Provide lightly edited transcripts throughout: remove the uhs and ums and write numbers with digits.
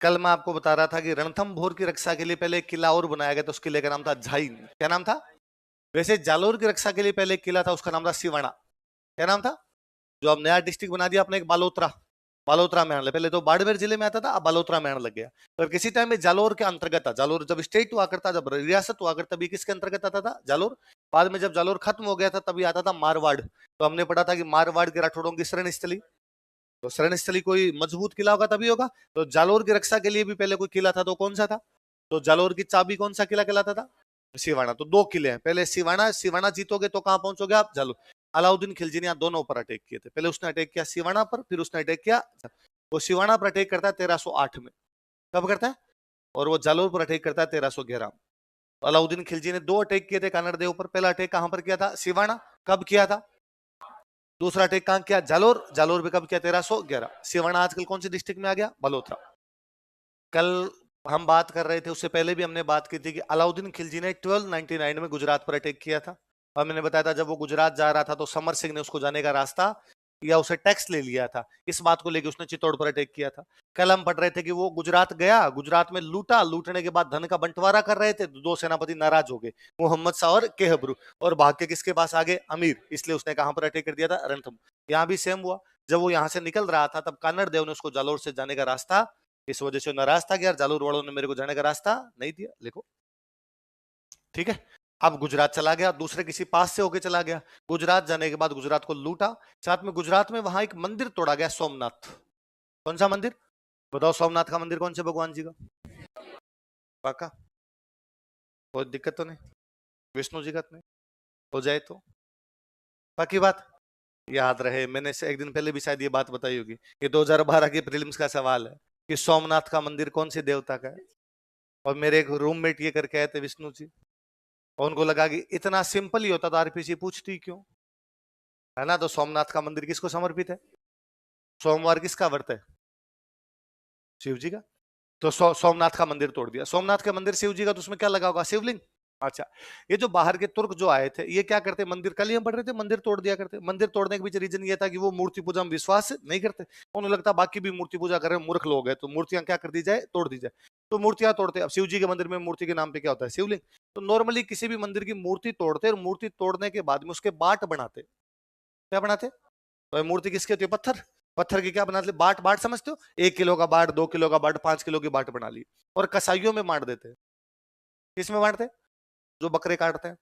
कल मैं आपको बता रहा था कि रणथंभौर की रक्षा के लिए पहले एक किला और बनाया गया था, उस किले का नाम था झाइन। क्या नाम था? वैसे जालोर की रक्षा के लिए पहले एक किला था, उसका नाम था सिवाना। क्या नाम था? जो अब नया डिस्ट्रिक्ट बना दिया आपने, एक बालोतरा। बालोतरा में आने लगा। पहले तो बाड़मेर जिले में आता था, अब बालोतरा में आने लग गया। पर किसी टाइम में जालोर के अंतर्गत था। जालोर जब स्टेट हुआ करता, जब रियासत हुआ करता, तभी किसके अंतर्गत आता था? जालोर। बाद में जब जालोर खत्म हो गया था, तभी आता था मारवाड़। तो हमने पढ़ा था कि मारवाड़ के राठौड़ों की शरण स्थली। तो शरण स्थली कोई मजबूत किला होगा तभी होगा। तो जालोर की रक्षा के लिए भी पहले कोई किला था, तो कौन सा था? तो जालोर की चाबी कौन सा किला कहलाता था? सिवाना। तो दो किले हैं, पहले सिवाना। सिवाना जीतोगे तो कहां पहुंचोगे आप? जालोर। अलाउद्दीन खिलजी ने यहाँ दोनों पर अटैक किए थे। पहले उसने अटैक किया सिवाना पर, फिर उसने अटैक किया। वो सिवाना पर अटैक करता है 1308 में। कब करता है? और वो जालोर पर अटैक करता है 1311 में। तो अलाउद्दीन खिलजी ने दो अटैक किए थे कानड़ देव पर। पहला अटैक कहां पर किया था? सिवाना। कब किया था? दूसरा अटैक कहां किया? जालोर। जालोर पे कब किया? 1311। सिवाना आजकल कौन सी डिस्ट्रिक्ट में आ गया? बलोत्रा। कल हम बात कर रहे थे, उससे पहले भी हमने बात की थी कि अलाउद्दीन खिलजी ने 1299 में गुजरात पर अटैक किया था। और मैंने बताया था जब वो गुजरात जा रहा था तो समर सिंह ने उसको जाने का रास्ता या उसे टैक्स ले लिया था। इस बात को लेकर उसने चित्तौड़ पर अटैक किया था। कल हम पढ़ रहे थे कि वो गुजरात गया, गुजरात में लूटा, लूटने के बाद धन का बंटवारा कर रहे थे, दो सेनापति नाराज हो गए, मोहम्मद शाह और केहबरू, और भाग के किसके पास आ गए? अमीर। इसलिए उसने कहां पर अटैक कर दिया था? रणथंभ। यहाँ भी सेम हुआ। जब वो यहाँ से निकल रहा था तब कान्नड़ देव ने उसको जालोर से जाने का रास्ता, इस वजह से नाराज था कि यार जालोर वालों ने मेरे को जाने का रास्ता नहीं दिया। लिखो, ठीक है। अब गुजरात चला गया, दूसरे किसी पास से होके चला गया। गुजरात जाने के बाद गुजरात को लूटा, साथ में गुजरात में वहां एक मंदिर तोड़ा गया, सोमनाथ। कौन सा मंदिर? बताओ, सोमनाथ का मंदिर कौन से भगवान जी का? पाका? कोई दिक्कत तो नहीं? विष्णु जी का तो नहीं? हो जाए तो पक्की बात। याद रहे, मैंने से एक दिन पहले भी शायद ये बात बताई होगी। ये 2012 की प्रीलिम्स का सवाल है कि सोमनाथ का मंदिर कौन से देवता का है। और मेरे एक रूममेट ये करके आए थे, विष्णु जी। और उनको लगा कि इतना सिंपल ही होता तो आरपीसी पूछती क्यों, है ना। तो सोमनाथ का मंदिर किसको समर्पित है? सोमवार किसका व्रत है? शिव जी का। तो सोमनाथ का मंदिर तोड़ दिया। सोमनाथ का मंदिर शिव जी का, तो उसमें क्या लगा होगा? शिवलिंग। अच्छा। ये जो बाहर के तुर्क जो आए थे, ये क्या करते? मंदिर, कल ही हम पढ़ रहे थे, मंदिर तोड़ दिया करते। मंदिर तोड़ने के पीछे रीजन ये था कि वो मूर्ति पूजा में विश्वास नहीं करते। उन्हें लगता बाकी भी मूर्ति पूजा कर रहे हैं, मूर्ख लोग हैं, तो मूर्तियां क्या कर दी जाए? तोड़ दी जाए। तो मूर्तियां तोड़ते। अब शिव जी के मंदिर में मूर्ति के नाम पे क्या होता है? शिवलिंग। तो नॉर्मली किसी भी मंदिर की मूर्ति तोड़ते, और मूर्ति तोड़ने के बाद में उसके बाट बनाते। क्या बनाते? तो मूर्ति किसकी होती है? पत्थर। पत्थर की क्या बनाते? बाट। बाट समझते हो? 1 किलो का बाट, 2 किलो का बाट, 5 किलो की बाट बना ली, और कसाईयों में बांट देते। किसमें बांटते? जो बकरे काटते हैं,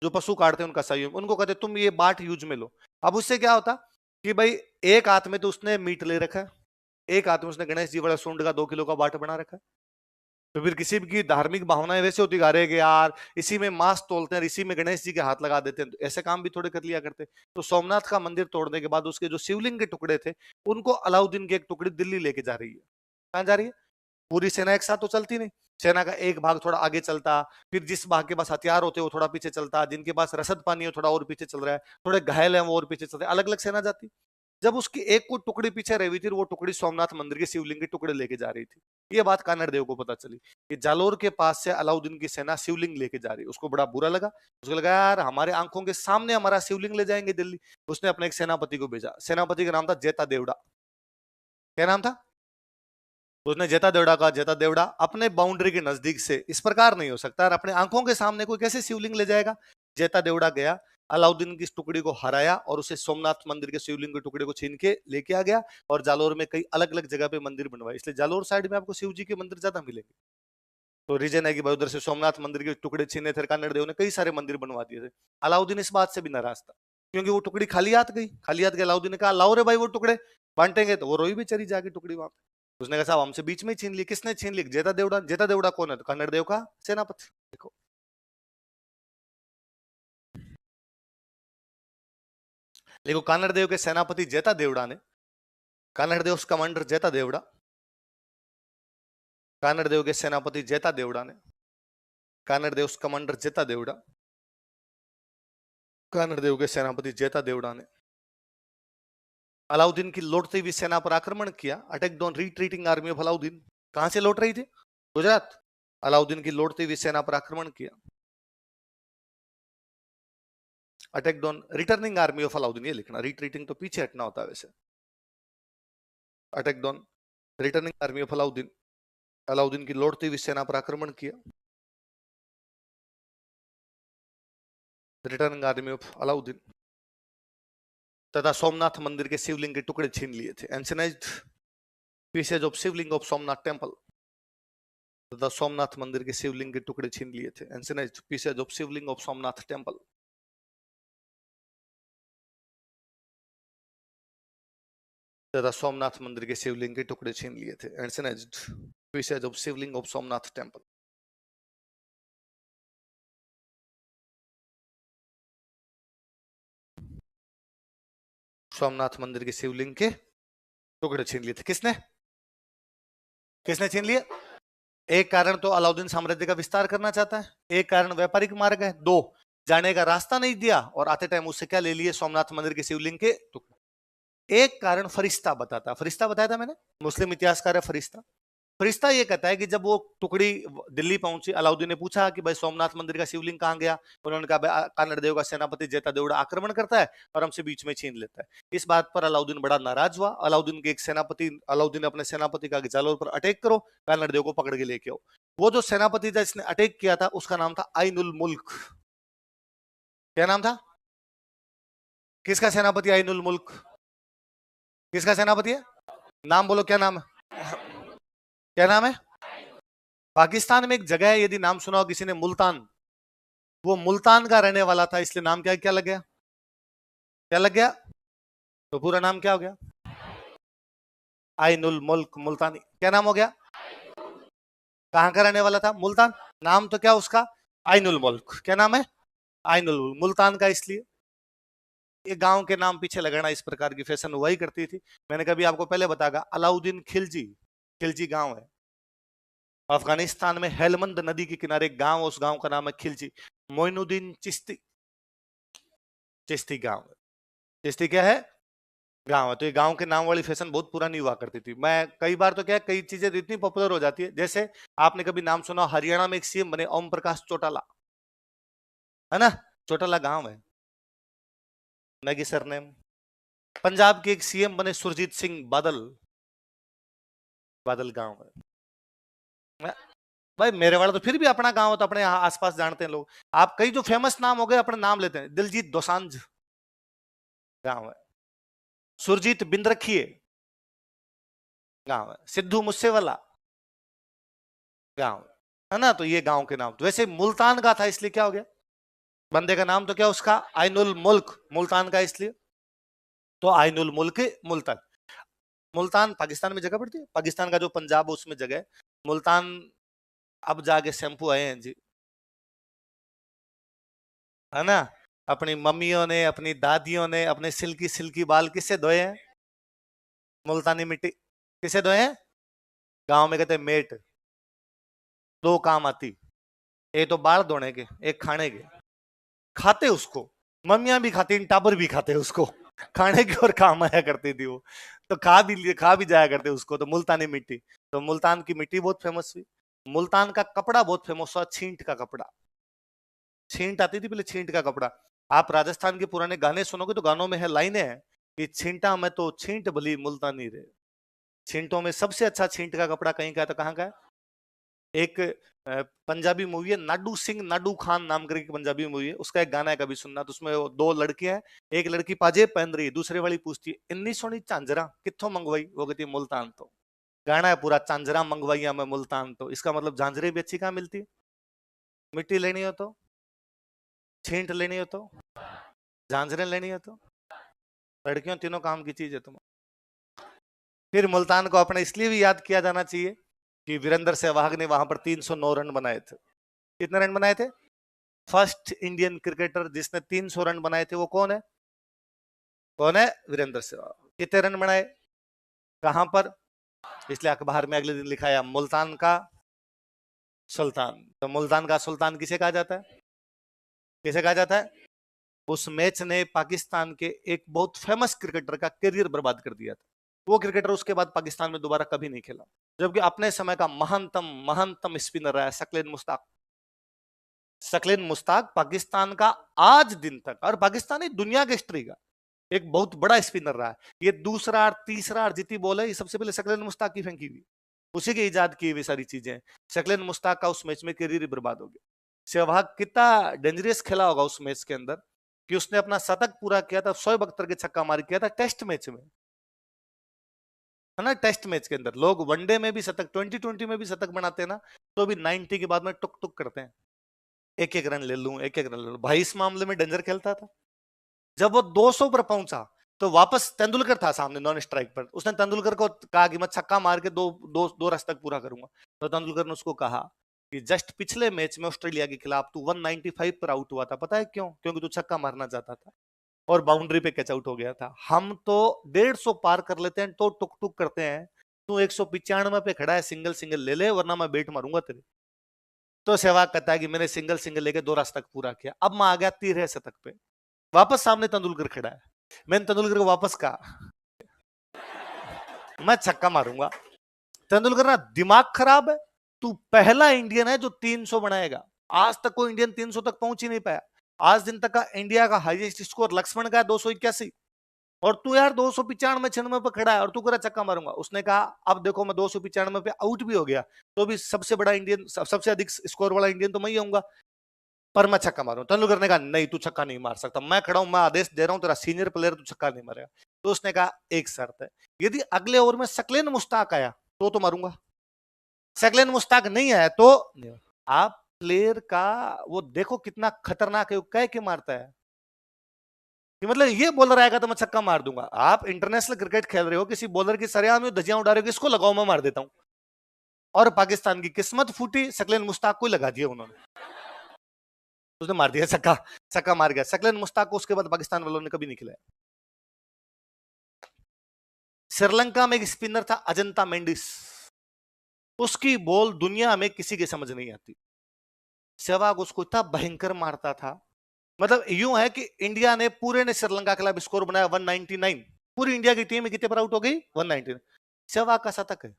जो पशु काटते हैं, उन कसाईयों में। उनको कहते तुम ये बाट यूज में लो। अब उससे क्या होता कि भाई एक हाथ में तो उसने मीट ले रखा है, एक हाथ में उसने गणेश जी वाला सूंड का 2 किलो का बाट बना रखा है। तो फिर किसी की धार्मिक भावनाएं वैसे होती गा रहे कि यार इसी में मांस तोलते हैं, इसी में गणेश जी के हाथ लगा देते हैं, तो ऐसे काम भी थोड़े कर लिया करते। तो सोमनाथ का मंदिर तोड़ने के बाद उसके जो शिवलिंग के टुकड़े थे, उनको अलाउद्दीन की एक टुकड़ी दिल्ली लेके जा रही है। कहाँ जा रही है? पूरी सेना एक साथ तो चलती नहीं। सेना का एक भाग थोड़ा आगे चलता, फिर जिस भाग के पास हथियार होते वो थोड़ा पीछे चलता, जिनके पास रसद पानी हो थोड़ा और पीछे चल रहा है, थोड़े घायल हैं वो और पीछे चल रहे हैं, अलग अलग सेना जाती। जब उसकी एक को टुकड़ी पीछे रही हुई थी, वो टुकड़ी सोमनाथ मंदिर के शिवलिंग के टुकड़े लेके जा रही थी। ये बात कानड़ देव को पता चली कि जालोर के पास से अलाउद्दीन की सेना शिवलिंग लेके जा रही है। उसको बड़ा बुरा लगा। उसको लगा यार हमारे आंखों के सामने हमारा शिवलिंग ले जाएंगे दिल्ली। उसने अपने एक सेनापति को भेजा। सेनापति का नाम था जेता देवड़ा। क्या नाम था? तो उसने जेता देवड़ा कहा, जेता देवड़ा अपने बाउंड्री के नजदीक से इस प्रकार नहीं हो सकता, और अपने आंखों के सामने कोई कैसे शिवलिंग ले जाएगा। जेता देवड़ा गया, अलाउद्दीन की इस टुकड़ी को हराया, और उसे सोमनाथ मंदिर के शिवलिंग के टुकड़े को छीन के लेके आ गया, और जालोर में कई अलग अलग जगह पे मंदिर बनवाए। इसलिए जालोर साइड में आपको शिव जी के मंदिर ज्यादा मिलेंगे। तो रीजन है कि भाई उधर से सोमनाथ मंदिर के टुकड़े छीने थे, कान्नड़ देव ने कई सारे मंदिर बनवा दिए थे। अलाउद्दीन इस बात से भी नाराज था, क्योंकि वो टुकड़ी खाली हाथ गई। खाली हाथ गए, अलाउद्दीन ने कहा लाओ रे भाई वो टुकड़े बांटेंगे, तो वो रोई बेचारी जाके टुकड़ी वहां पे। उसने कहा साहब हमसे बीच में ही छीन ली। किसने छीन ली? जेता देवड़ा। जेता देवड़ा कौन है? तो कन्नड़ देव का सेनापति। देखो, देखो कन्नड़ देव के सेनापति जेता देवड़ा ने, कन्नड़ देव कमांडर जेता देवड़ा, कन्नड़ देव के सेनापति जेता देवड़ा ने, कन्नड़ देव कमांडर जेता देवड़ा, कन्नड़ देव के सेनापति जेता देवड़ा ने अलाउद्दीन की लौटती हुई सेना पर आक्रमण किया। Attack on retreating army of Alauddin. कहां से लौट रही थी? गुजरात। अलाउद्दीन की लौटती हुई सेना पर आक्रमण किया। Attack on returning army of Alauddin, ये लिखना, रिट्रीटिंग तो पीछे हटना होता है वैसे। Attack on returning army of Alauddin. Alauddin की लौटती हुई सेना पर आक्रमण किया। रिटर्निंग आर्मी ऑफ अलाउद्दीन तथा सोमनाथ मंदिर के शिवलिंग के टुकड़े छीन लिए थे। Ancientised pieces of Shivling of Somnath temple तथा सोमनाथ मंदिर के शिवलिंग के टुकड़े छीन लिए थे। Ancientised pieces of Shivling of Somnath temple तथा सोमनाथ मंदिर के शिवलिंग के टुकड़े छीन लिए थे। Ancientised pieces of Shivling of Somnath temple Somnath मंदिर के शिवलिंग के टुकड़े छीन लिए थे। किसने किसने छीन लिए? एक कारण तो अलाउद्दीन साम्राज्य का विस्तार करना चाहता है, एक कारण व्यापारिक मार्ग है, दो जाने का रास्ता नहीं दिया और आते टाइम उससे क्या ले लिए? सोमनाथ मंदिर के शिवलिंग के टुकड़े। एक कारण फरिश्ता बताता, फरिश्ता बताया था मैंने, मुस्लिम इतिहासकार है फरिश्ता। फरिश्ता ये कहता है कि जब वो टुकड़ी दिल्ली पहुंची, अलाउद्दीन ने पूछा कि भाई सोमनाथ मंदिर का शिवलिंग कहां गया? उन्होंने कहा कानड़ देव का सेनापति जेता देवड़ा आक्रमण करता है और हमसे बीच में छीन लेता है। इस बात पर अलाउद्दीन बड़ा नाराज हुआ। अलाउद्दीन के एक सेनापति, अलाउद्दीन ने अपने सेनापति का जालोर पर अटैक करो, कानड़ देव को पकड़ के लेके आओ। वो जो सेनापति था जिसने अटैक किया था उसका नाम था आइनुल मुल्क। क्या नाम था? किसका सेनापति? आइनुल मुल्क। किसका सेनापति है? नाम बोलो, क्या नाम है? क्या नाम है? पाकिस्तान में एक जगह है, यदि नाम सुना हो किसी ने, मुल्तान। वो मुल्तान का रहने वाला था, इसलिए नाम क्या क्या लग गया? क्या लग गया? तो पूरा नाम क्या हो गया? आइनुल मुल्क मुल्तानी। क्या नाम हो गया? कहां का रहने वाला था? मुल्तान। नाम तो क्या उसका? आइनुल मुल्क। क्या नाम है? आइनुल मुल्क। मुल्तान का इसलिए, ये गांव के नाम पीछे लगाना इस प्रकार की फैशन हुआ ही करती थी। मैंने कभी आपको पहले बताया, अलाउद्दीन खिलजी, खिलजी गांव है अफगानिस्तान में, हेलमंद नदी के किनारे एक गांव, उस गांव का नाम है खिलजी। मोइनुद्दीन चिश्ती, चिश्ती गांव है। चिश्ती क्या है? गांव है। तो ये गांव के नाम वाली फैशन बहुत पुरानी हुआ करती थी। मैं कई बार तो क्या, कई चीजें इतनी पॉपुलर हो जाती है, जैसे आपने कभी नाम सुना, हरियाणा में एक सीएम बने ओम प्रकाश चौटाला, है ना? चौटाला गांव है, मैगी सरनेम। पंजाब के एक सीएम बने सुरजीत सिंह बादल, बादल गांव है। भाई मेरे वाला तो फिर भी अपना गांव है, तो अपने यहाँ आसपास जानते हैं लोग। आप कई जो फेमस नाम हो गए अपने नाम लेते हैं। दिलजीत दोसांझ गांव है। सुरजीत बिंद्रखिए गांव है। सिद्धू मूसेवाला गांव है ना? तो ये गांव के नाम। तो वैसे मुल्तान का था, इसलिए क्या हो गया? बंदे का नाम तो क्या उसका? आइनुल मुल्क। मुल्तान का इसलिए तो आइनुल मुल्क मुल्तान। मुल्तान पाकिस्तान में जगह पड़ती है, पाकिस्तान का जो पंजाब उसमें जगह है मुल्तान। अब जाके शैम्पू आए हैं जी, है ना? अपनी मम्मियों ने, अपनी दादियों ने अपने सिल्की सिल्की बाल किससे धोए हैं? मुल्तानी मिट्टी। किसे धोए हैं? गांव में कहते हैं मेट। दो काम आती, एक तो बाल धोने के, एक खाने के। खाते उसको, मम्मियां भी खाती, टाबर भी खाते उसको, खाने की और काम आया करती थी वो। तो खा भी जाया करते उसको। तो मुल्तानी मिट्टी, तो मुल्तान की मिट्टी बहुत फेमस हुई। मुल्तान का कपड़ा बहुत फेमस हुआ, छींट का कपड़ा। छींट आती थी पहले, छींट का कपड़ा। आप राजस्थान के पुराने गाने सुनोगे तो गानों में है, लाइनें हैं कि छींटा में तो छींट भली मुल्तानी रे। छींटों में सबसे अच्छा छींट का कपड़ा कहीं का है, तो कहाँ का है? एक पंजाबी मूवी है नाडू सिंह नाडू खान नाम करके पंजाबी मूवी है, उसका एक गाना है, कभी सुनना। तो उसमें वो दो लड़कियां हैं, एक लड़की पाजे पहन रही है, दूसरे वाली पूछती है इन्नी सोनी झांझरा कित्थों मंगवाई? वो कहती है मुल्तान तो। गाना है पूरा, झांझरा मंगवाइया मैं मुल्तान तो। इसका मतलब झांझरे भी अच्छी कहाँ मिलती है? मिट्टी लेनी हो तो, छींट लेनी हो तो, झांझरें लेनी हो तो, लड़कियों तीनों काम की चीज है तुम। फिर मुल्तान को अपने इसलिए भी याद किया जाना चाहिए कि वीरेंद्र सहवाग ने वहां पर 309 रन बनाए थे। कितने रन बनाए थे? फर्स्ट इंडियन क्रिकेटर जिसने 300 रन बनाए थे वो कौन है? कौन है? वीरेंद्र सहवाग। कितने रन बनाए? कहां पर? इसलिए अखबार में अगले दिन लिखा है मुल्तान का सुल्तान। तो मुल्तान का सुल्तान किसे कहा जाता है? किसे कहा जाता है? उस मैच ने पाकिस्तान के एक बहुत फेमस क्रिकेटर का करियर बर्बाद कर दिया था। वो क्रिकेटर उसके बाद पाकिस्तान में दोबारा कभी नहीं खेला, जबकि अपने समय का महानतम महानतम स्पिनर रहा है सकलेन मुश्ताक। सकलेन मुश्ताक पाकिस्तान का आज दिन तक, और पाकिस्तानी दुनिया के हिस्ट्री का एक बहुत बड़ा स्पिनर रहा है। ये दूसरा और तीसरा और जितनी बॉल है ये सबसे पहले सकलेन मुश्ताक की फेंकी हुई। उसी की इजाद की हुई सारी चीजें। शक्लेन मुश्ताक का उस मैच में करियर ही बर्बाद हो गया। सहवाग कितना डेंजरस खेला होगा उस मैच के अंदर कि उसने अपना शतक पूरा किया था, शोएब अख्तर के छक्का मार किया था टेस्ट मैच में, है ना। टेस्ट मैच के अंदर लोग वनडे में भी शतक, 2020 में भी शतक बनाते हैं ना, तो भी 90 के बाद में टुक टुक करते हैं, एक एक रन ले लूं, एक एक रन ले लूं। भाई इस मामले में डेंजर खेलता था। जब वो 200 पर पहुंचा तो वापस तेंदुलकर था सामने नॉन स्ट्राइक पर, उसने तेंदुलकर को कहा कि मैं छक्का मार के दो रन तक पूरा करूंगा। तो तेंदुलकर ने उसको कहा कि जस्ट पिछले मैच में ऑस्ट्रेलिया के खिलाफ तू 195 पर आउट हुआ था, पता है क्यों? क्योंकि तू छक्का मारना चाहता था और बाउंड्री पे कैच आउट हो गया था। हम तो 150 पार कर लेते हैं तो टुक टुक करते हैं, तू 195 पे खड़ा है, सिंगल सिंगल ले ले वरना मैं बैट मारूंगा तेरे। तो सहवाग कहता है कि मैंने सिंगल सिंगल लेके 2 रन तक पूरा किया, अब मैं आ गया 13 शतक पे। वापस सामने तेंदुलकर खड़ा है, मैंने तेंदुलकर को वापस कहा मैं छक्का मारूंगा। तेंदुलकर ना दिमाग खराब है, तू पहला इंडियन है जो 300 बनाएगा, आज तक कोई इंडियन 300 तक पहुंच ही नहीं पाया। आज दिन तक का इंडिया का हाईएस्ट स्कोर लक्ष्मण का है 281, और तू यार 295 96 पे खड़ा है और तू कह रहा छक्का मारूंगा। उसने कहा अब देखो मैं 295 पे आउट भी हो गया तो भी सबसे बड़ा इंडियन, सबसे अधिक स्कोर वाला इंडियन तो मैं ही होऊंगा, पर मैं छक्का मारूं। तेंदुलकर ने कहा नहीं तू छक्का नहीं मार सकता, मैं खड़ा हूं, मैं आदेश दे रहा हूं, तेरा सीनियर प्लेयर, तू छक्का नहीं मारेगा। तो उसने कहा एक शर्त है, यदि अगले ओवर में शक्लेन मुश्ताक आया तो मारूंगा, शक्लेन मुश्ताक नहीं आया तो नहीं। आप प्लेयर का वो देखो कितना खतरनाक है, वो कह के मारता है कि मतलब ये बॉलर आएगा तो मैं छक्का मार दूंगा। आप इंटरनेशनल क्रिकेट खेल रहे हो, किसी बॉलर की सरेआम में धज्जियां उड़ा रहे हो, इसको लगाओ मैं मार देता हूं। और पाकिस्तान की किस्मत फूटी, शक्लेन मुश्ताक को लगा दिया उन्होंने, उसने मार दिया छक्का, छक्का मार गया। शक्लेन मुश्ताक को उसके बाद पाकिस्तान वालों ने कभी नहीं खिलाया। श्रीलंका में एक स्पिनर था अजंता मेंडिस, उसकी बॉल दुनिया में किसी की समझ नहीं आती। सहवाग उसको इतना भयंकर मारता था, मतलब यूं है कि इंडिया ने पूरे ने श्रीलंका के खिलाफ स्कोर बनाया 199, पूरी इंडिया की टीम कितने पर आउट हो गई 199। सहवाग का शतक है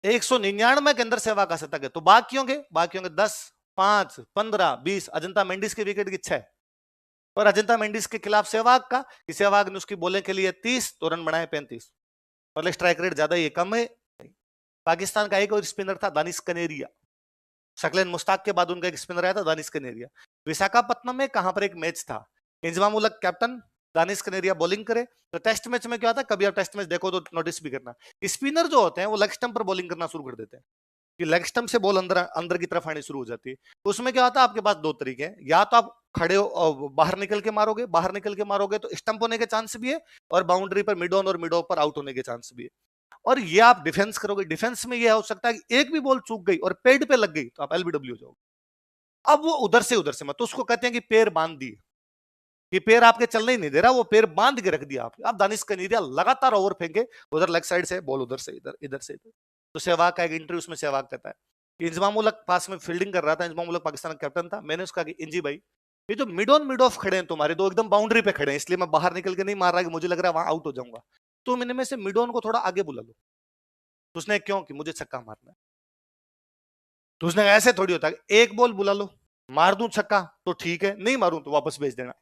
199 के अंदर, सहवाग का शतक है, तो बाकी होंगे 10 5 15 20, अजंता मेंडिस के विकेट की 6, और अजंता मेंडिस के खिलाफ सहवाग का कि सहवाग ने उसकी बॉलिंग के लिए 30 तो रन बनाए 35, मतलब स्ट्राइक रेट ज्यादा ही कम है। पाकिस्तान का एक और स्पिनर था दानिश कनेरिया, शक्लेन मुश्ताक के बाद उनका एक स्पिनर आया था दानिश कनेरिया। विशाखापट्टनम में कहां पर एक मैच था, इंजमाम उल हक कैप्टन, दानिश कनेरिया बॉलिंग करे। तो टेस्ट मैच में क्या होता है, कभी आप टेस्ट मैच देखो तो नोटिस भी करना, स्पिनर जो होते हैं वो लेग स्टंप पर बॉलिंग करना शुरू कर देते हैं, कि लेग स्टंप से बॉल अंदर अंदर की तरफ आनी शुरू हो जाती है। तो उसमें क्या होता है, आपके पास दो तरीके हैं, या तो आप खड़े हो और बाहर निकल के मारोगे, बाहर निकल के मारोगे तो स्टंप होने के चांस भी है, और बाउंड्री पर मिड ऑन और मिड ऑफ पर आउट होने के चांस भी है। और ये आप डिफेंस करोगे, डिफेंस में ये हो सकता है कि एक भी बॉल चूक गई और पेड पे लग गई तो आप एलबीडब्ल्यू हो जाओगे। अब वो उधर से मत, तो उसको कहते हैं कि पैर बांध दिए, कि पैर आपके चलने ही नहीं दे रहा, वो पैर बांध के रख दिया आपने। अब दानिश कनेरिया लगातार ओवर फेंके, उधर लेग साइड से बॉल, उधर से इधर, इधर से इधर। तो सहवाग का एक इंटरव्यू, उसमें सहवाग कहता है कि इंजमाम उल हक पास में फील्डिंग कर रहा था, इंजमाम उल हक पाकिस्तान का कैप्टन था, मैंने उसका कि इंजी भाई ये जो मिड ऑन मिड ऑफ खड़े हैं तुम्हारे दो, एकदम बाउंड्री पे खड़े हैं, इसलिए मैं बाहर निकल के नहीं मार रहा कि मुझे लग रहा है वहां आउट हो जाऊंगा, तो मैंने में से मिड ऑन को थोड़ा आगे बुला लो। तो उसने क्यों, कि मुझे छक्का मारना है। तो उसने ऐसे थोड़ी होता है, एक बॉल बुला लो, मार दूं छक्का तो ठीक है, नहीं मारूं तो वापस भेज देना।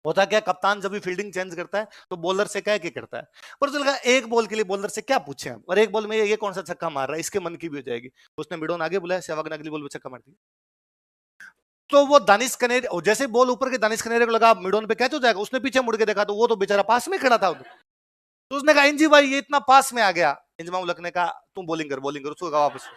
होता क्या, कप्तान जब भी फील्डिंग चेंज करता है तो बॉलर से कह के करता है, पर चल एक बॉल के लिए बॉलर से क्या पूछे हम, और एक बॉल में ये कौन सा छक्का मार रहा है, इसके मन की भी हो जाएगी। उसने मिडोन आगे बुलाया, सहवाग ने अगली बॉल में छक्का मार दिया। तो वो दानिश कनेरिया, और जैसे बॉल ऊपर के दानिश कनेरिया को लगा मिडोन पे कैच हो जाएगा, उसने पीछे मुड़ के देखा तो वो तो बेचारा पास में खड़ा था उधर। तो उसने कहा इंजी भाई ये इतना पास में आ गया, इंजमाम उल हक ने कहा तुम बॉलिंग कर, बॉलिंग कर, उसको कहा वापस।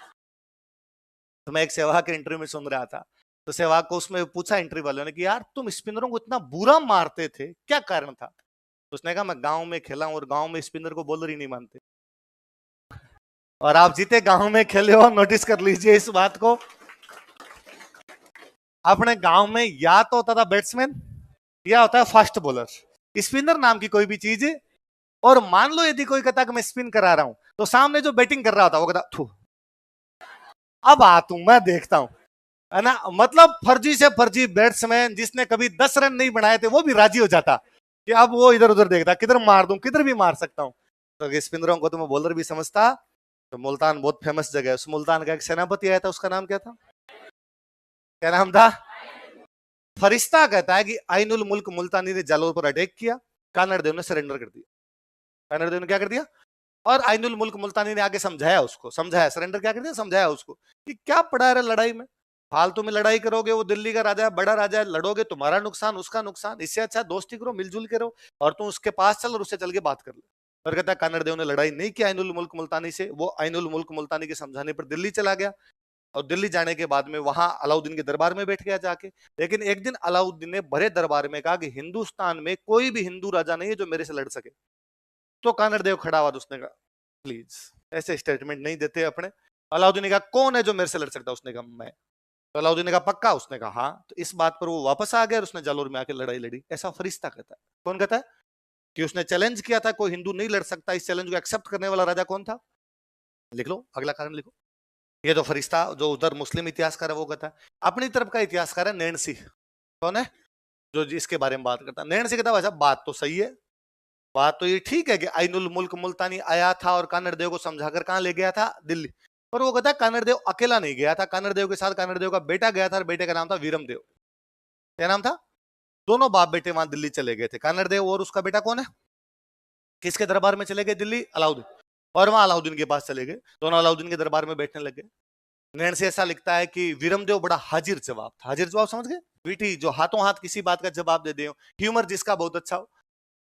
तो मैं एक सहवाग के इंटरव्यू में सुन रहा था, तो सहवाग को उसमें पूछा इंटरव्यू वालों ने कि यार तुम स्पिनरों को इतना बुरा मारते थे, क्या कारण था? तो उसने कहा मैं गांव में खेला हूं और गांव में स्पिनर को बॉलर ही नहीं मानते, और आप जीते गांव में खेले हो, नोटिस कर लीजिए इस बात को। अपने गांव में या तो होता था बैट्समैन या होता है फास्ट बॉलर, स्पिनर नाम की कोई भी चीज। और मान लो यदि कोई कहता कि मैं स्पिन करा रहा हूं, तो सामने जो बैटिंग कर रहा होता वो कहता थू अब आ तू मैं देखता हूं, है ना। मतलब फर्जी से फर्जी बैट्समैन जिसने कभी 10 रन नहीं बनाए थे वो भी राजी हो जाता कि अब वो इधर उधर देखता, किधर मार दूं, किधर भी मार सकता हूं। तो स्पिनरों को तो मैं बॉलर भी समझता। तो मुल्तान बहुत फेमस जगह है, उस मुल्तान का एक सेनापति आया था, उसका नाम क्या था, क्या नाम था? फरिश्ता कहता है कि आइनुल मुल्क मुल्तानी ने जालोर पर अटैक किया, कानड़ देव ने सरेंडर कर दिया। कानड़ देव ने क्या कर दिया? और आइनुल मुल्क मुल्तानी ने आगे समझाया उसको, समझाया, सरेंडर क्या करते हैं, समझाया उसको कि क्या पड़ा है लड़ाई में, फालतू में लड़ाई करोगे, वो दिल्ली का राजा है, बड़ा राजा है, लड़ोगे, तुम्हारा नुकसान उसका नुकसान, इससे अच्छा दोस्ती करो, मिलजुल के रहो, और तुम उसके पास चल और उससे चल के बात कर ले। और कहता है कानड़ देव ने लड़ाई नहीं की आइनुल मुल्क मुल्तानी से, वो आइनुल मुल्क मुल्तानी के समझाने पर दिल्ली चला गया, और दिल्ली जाने के बाद में वहां अलाउद्दीन के दरबार में बैठ गया जाके। लेकिन एक दिन अलाउद्दीन ने भरे दरबार में कहा कि हिंदुस्तान में कोई भी हिंदू राजा नहीं है जो मेरे से लड़ सके। तो कानड़ देव खड़ा हुआ, उसने कहा प्लीज ऐसे स्टेटमेंट नहीं देते अपने। अलाउद्दीन ने कहा कौन है जो मेरे से लड़ सकता है, उसने कहा मैं। तो अलाउद्दीन ने कहा पक्का, उसने कहा हाँ। तो इस बात पर वो वापस आ गया और उसने जालोर में आके लड़ाई लड़ी। ऐसा फरिश्ता कहता है। कौन कहता है कि उसने चैलेंज किया था, कोई हिंदू नहीं लड़ सकता, इस चैलेंज को एक्सेप्ट करने वाला राजा कौन था? लिख लो, अगला कारण लिखो। ये तो फरिश्ता जो उधर मुस्लिम इतिहासकार है वो कहता है। अपनी तरफ का इतिहासकार है नैणसी। कौन है जो इसके बारे में बात करता है? नैणसी कहता है वैसा बात तो सही है, बात तो ये ठीक है कि आइनुल मुल्क मुल्तानी आया था और कानड़ देव को समझाकर कहां ले गया था? दिल्ली। पर वो कहता है कानड़ देव अकेला नहीं गया था, कानड़ देव के साथ कानड़ देव का बेटा गया था, और बेटे का नाम था वीरम देव। क्या नाम था? दोनों बाप बेटे वहां दिल्ली चले गए थे, कानड़ देव और उसका बेटा कौन है? किसके दरबार में चले गए दिल्ली? अलाउद्दीन। और वहां अलाउद्दीन के पास चले गए, दोनों अलाउद्दीन के दरबार में बैठने लगे। नैण से ऐसा लिखता है कि वीरमदेव बड़ा हाजिर जवाब था। हाजिर जवाब समझ गए? वीटी जो हाथों हाथ किसी बात का जवाब दे दे, ह्यूमर जिसका बहुत अच्छा हो।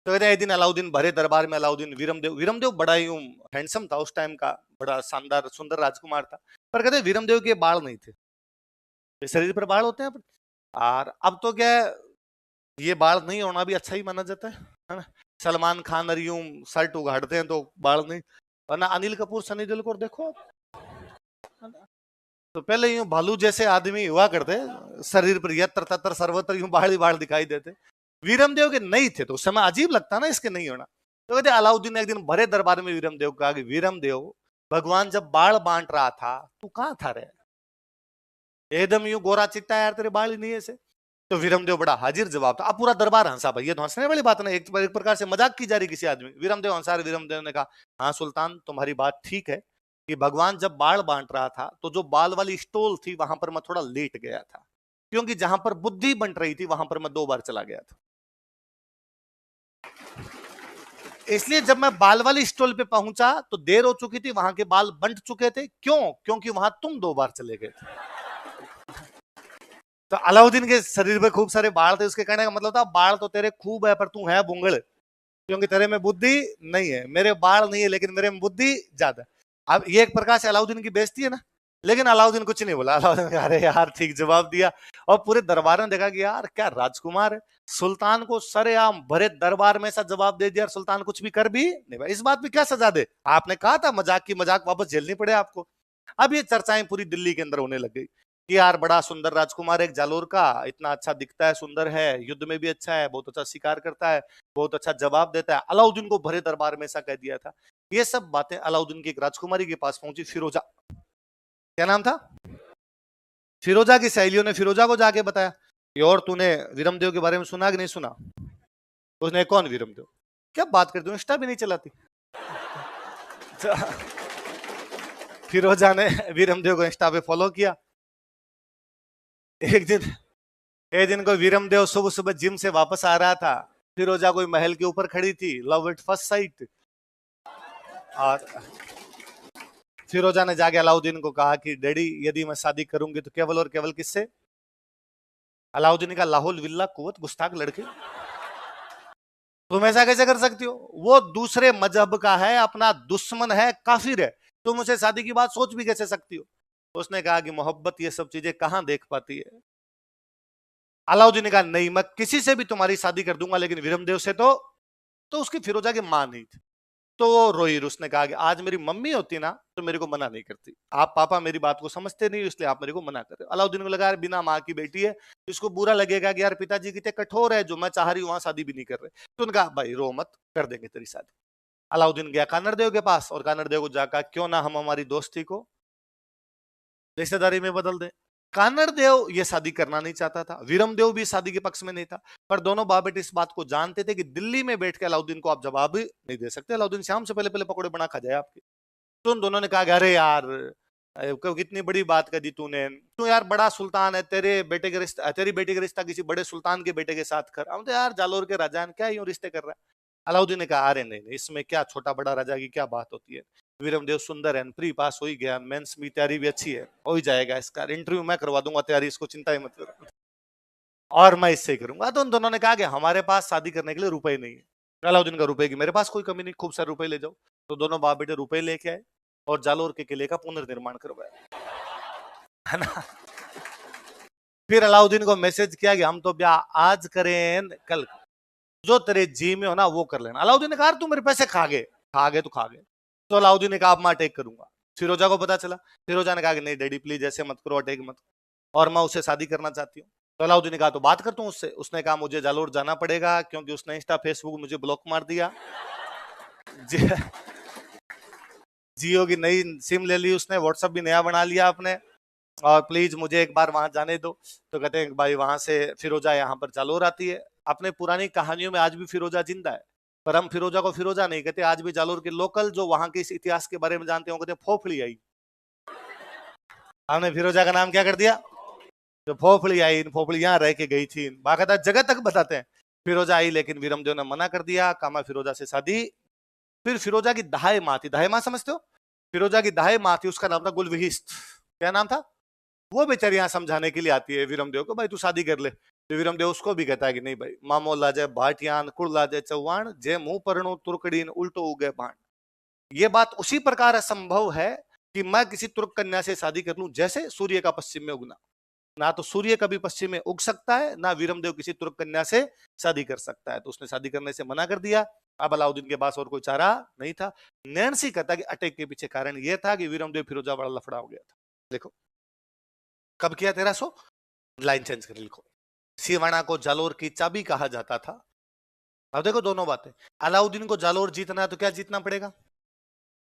तो कहते हैं एक दिन अलाउद्दीन भरे दरबार में, अलाउद्दीन वीरमदेव, वीरमदेव बड़ा ही हैंडसम था उस टाइम का, बड़ा शानदार सुंदर राजकुमार था। पर कहते वीरमदेव के बाल नहीं थे, शरीर पर बाल होते हैं। और अब तो क्या है, ये बाल नहीं होना भी अच्छा ही माना जाता है ना? सलमान खान और यूं शर्ट उगाड़ते हैं तो बाल नहीं, वरना अनिल कपूर सनी देओल को देखो, तो पहले यूं भालू जैसे आदमी हुआ करते, शरीर पर यत्र तत्र सर्वत्र यूं बाल ही बाल दिखाई देते। वीरमदेव के नहीं थे तो उस समय अजीब लगता ना इसके नहीं होना। तो कहते अलाउद्दीन ने एक दिन भरे दरबार में वीरमदेव कहा कि वीरमदेव, भगवान जब बाल बांट रहा था तू कहां था रे? एकदम यूं गोरा चिट्टा यार, तेरे बाल ही नहीं ऐसे। तो वीरमदेव बड़ा हाजिर जवाब था। अब पूरा दरबार हंसा भाई, ये तो हंसने वाली बात ना, एक प्रकार से मजाक की जा रही किसी आदमी। वीरमदेव हंसा, वीरमदेव ने कहा हाँ सुल्तान तुम्हारी बात ठीक है कि भगवान जब बाल बांट रहा था तो जो बाल वाली स्टोल थी वहां पर मैं थोड़ा लेट गया था, क्योंकि जहां पर बुद्धि बंट रही थी वहां पर मैं 2 बार चला गया था। इसलिए जब मैं बाल वाली स्टोल पे पहुंचा तो देर हो चुकी थी, वहां के बाल बंट चुके थे। क्यों? क्योंकि वहां तुम 2 बार चले गए थे। तो अलाउद्दीन के शरीर में खूब सारे बाल थे, उसके कहने का मतलब था बाल तो तेरे खूब है पर तू है बुंगड़, क्योंकि तेरे में बुद्धि नहीं है। मेरे बाल नहीं है लेकिन मेरे में बुद्धि ज्यादा। अब ये एक प्रकार से अलाउद्दीन की बेइज्जती है ना, लेकिन अलाउद्दीन कुछ नहीं बोला। अलाउद्दीन कहा अरे यार ठीक जवाब दिया। और पूरे दरबार ने देखा कि यार क्या राजकुमार है, सुल्तान को सरेआम भरे दरबार में ऐसा जवाब दे दिया, सुल्तान कुछ भी कर भी नहीं भाई, इस बात पे क्या सजा दे? आपने कहा था मजाक की मजाक वापस झेलनी पड़े आपको। अब ये चर्चाएं पूरी दिल्ली के अंदर होने लग गई कि यार बड़ा सुंदर राजकुमार एक जालोर का, इतना अच्छा दिखता है, सुंदर है, युद्ध में भी अच्छा है, बहुत अच्छा शिकार करता है, बहुत अच्छा जवाब देता है। अलाउद्दीन को भरे दरबार में ऐसा कह दिया था। ये सब बातें अलाउद्दीन की एक राजकुमारी के पास पहुंची, फिरोजा। क्या नाम था? फिरोजा की सहेलियों ने फिरोजा को जाके बताया कि और तूने वीरमदेव के बारे में सुना कि नहीं सुना? उसने कौन वीरमदेव? क्या बात करती हूँ, इंस्टा भी नहीं चलाती। फिरोजा ने वीरमदेव को इंस्टा पे फॉलो किया। एक दिन को वीरमदेव सुबह सुबह जिम से वापस आ रहा था, फिरोजा कोई महल के ऊपर खड़ी थी, लव एट फर्स्ट साइट। और फिरोजा ने जाके अलाउद्दीन को कहा कि डैडी यदि मैं शादी करूंगी तो केवल और केवल किससे? अलाउद्दीन का लाहौल विल्ला कुवत, गुस्ताख लड़के, तुम ऐसा कैसे कर सकती हो? वो दूसरे मजहब का है, अपना दुश्मन है, काफिर है, तुम उसे शादी की बात सोच भी कैसे सकती हो? उसने कहा कि मोहब्बत ये सब चीजें कहां देख पाती है। अलाउद्दीन ने कहा नहीं मैं किसी से भी तुम्हारी शादी कर दूंगा, लेकिन वीरमदेव से तो उसकी फिरोजा की मां नहीं थी। तो वो रोई, उसने कहा कि आज मेरी मम्मी होती ना तो मेरे को मना नहीं करती, आप पापा मेरी बात को समझते नहीं इसलिए आप मेरे को मना कर रहे हो। अलाउद्दीन को लगा यार बिना माँ की बेटी है, इसको बुरा लगेगा कि यार पिताजी कितने कठोर है, जो मैं चाह रही हूँ वहां शादी भी नहीं कर रहे। तो उन्होंने कहा भाई रो मत, कर देंगे तेरी शादी। अलाउद्दीन गया कानड़ देव के पास और कानड़ देव को जाकर क्यों ना हम हमारी दोस्ती को रिश्तेदारी में बदल दें। कानड़ देव ये शादी करना नहीं चाहता था, वीरमदेव भी शादी के पक्ष में नहीं था, पर दोनों बाप बेटे इस बात को जानते थे कि दिल्ली में बैठ के अलाउद्दीन को आप जवाब नहीं दे सकते, अलाउद्दीन शाम से पहले पहले पकौड़े बना खा जाए आपके। तो उन दोनों ने कहा अरे यार कितनी बड़ी बात कर दी तूने, तू यार बड़ा सुल्तान है, तेरे बेटे के रिश्ता, तेरी बेटी का रिश्ता किसी बड़े सुल्तान के बेटे के साथ कर। हम तो यार जालोर के राजा क्या यूं रिश्ते कर रहा है। अलाउद्दीन ने कहा अरे नहीं नहीं, इसमें क्या छोटा बड़ा राजा की क्या बात होती है, वीरमदेव सुंदर है, प्री पास हो ही गया, मेंस में तैयारी भी अच्छी है, हो ही जाएगा, इसका इंटरव्यू मैं करवा दूंगा तैयारी, इसको चिंता ही मत करो, और मैं इससे ही करूंगा। तो उन दोनों ने कहा कि हमारे पास शादी करने के लिए रुपए नहीं है। अलाउद्दीन का रुपए की मेरे पास कोई कमी नहीं, खूब सारे रुपए ले जाओ। तो दोनों बाप बेटे रुपए लेके आए और जालोर के किले का पुनर्निर्माण करवाया, है ना। फिर अलाउद्दीन को मैसेज किया कि हम तो ब्याह आज करें कल, जो तेरे जी में हो ना वो कर लेना। अलाउद्दीन ने कहा तू मेरे पैसे खा गए, खा गए तो खा गए। तो अलाउद्दीन ने कहा अब मैं अटैक करूंगा। फिरोजा को पता चला, फिरोजा ने कहा कि नहीं डैडी प्लीज ऐसे मत करो, अटैक मत, और मैं उससे शादी करना चाहती हूँ। तो अलाउद्दीन ने कहा तो बात करता हूँ उससे। उसने कहा मुझे जालोर जाना पड़ेगा क्योंकि उसने इंस्टा फेसबुक मुझे ब्लॉक मार दिया, जियो की नई सिम ले ली उसने, व्हाट्सएप भी नया बना लिया आपने, और प्लीज मुझे एक बार वहां जाने दो। तो कहते हैं भाई वहां से फिरोजा यहाँ पर जालोर आती है। अपने पुरानी कहानियों में आज भी फिरोजा जिंदा है, पर हम फिरोजा को फिरोजा नहीं कहते, आज भी जालोर के लोकल जो वहां के इस इतिहास के बारे में जानते हो कहते हैं फोफड़ी आई। हमने फिरोजा का नाम क्या कर दिया, जो फोफड़ी आई, इन फोफड़ी यहाँ रह के गई थी, बाकायदा जगह तक बताते हैं। फिरोजा आई लेकिन वीरमदेव ने मना कर दिया, कामा फिरोजा से शादी। फिर फिरोजा की दहाई माँ थी, दहाई माँ समझते हो, फिरोजा की दहाई माँ थी, उसका नाम था गुलविहिस्त। क्या नाम था, वो बेचारी यहाँ समझाने के लिए आती है वीरमदेव को, भाई तू शादी कर ले। तो वीरमदेव उसको भी कहता है कि नहीं भाई, मामो लाजे भाटियान कुल लाजे चौहान, जे मुंह परनो तुर्कड़ीन उल्टो उगे बाण। ये बात उसी प्रकार असंभव है कि मैं किसी तुर्क कन्या से शादी कर लूं जैसे सूर्य का पश्चिम में उगना। ना तो सूर्य कभी पश्चिम में उग सकता है, ना वीरमदेव किसी तुर्क कन्या से शादी कर सकता है। तो उसने शादी करने से मना कर दिया। अब अलाउद्दीन के पास और कोई चारा नहीं था। नैन्सी कहता कि अटैक के पीछे कारण यह था कि वीरमदेव फिरोजा बड़ा लफड़ा हो गया था। देखो कब किया 1300, लाइन चेंज कर लिखो, सिवाना को जालोर की चाबी कहा जाता था। अब देखो दोनों बातें, अलाउद्दीन को जालोर जीतना है तो क्या जीतना पड़ेगा,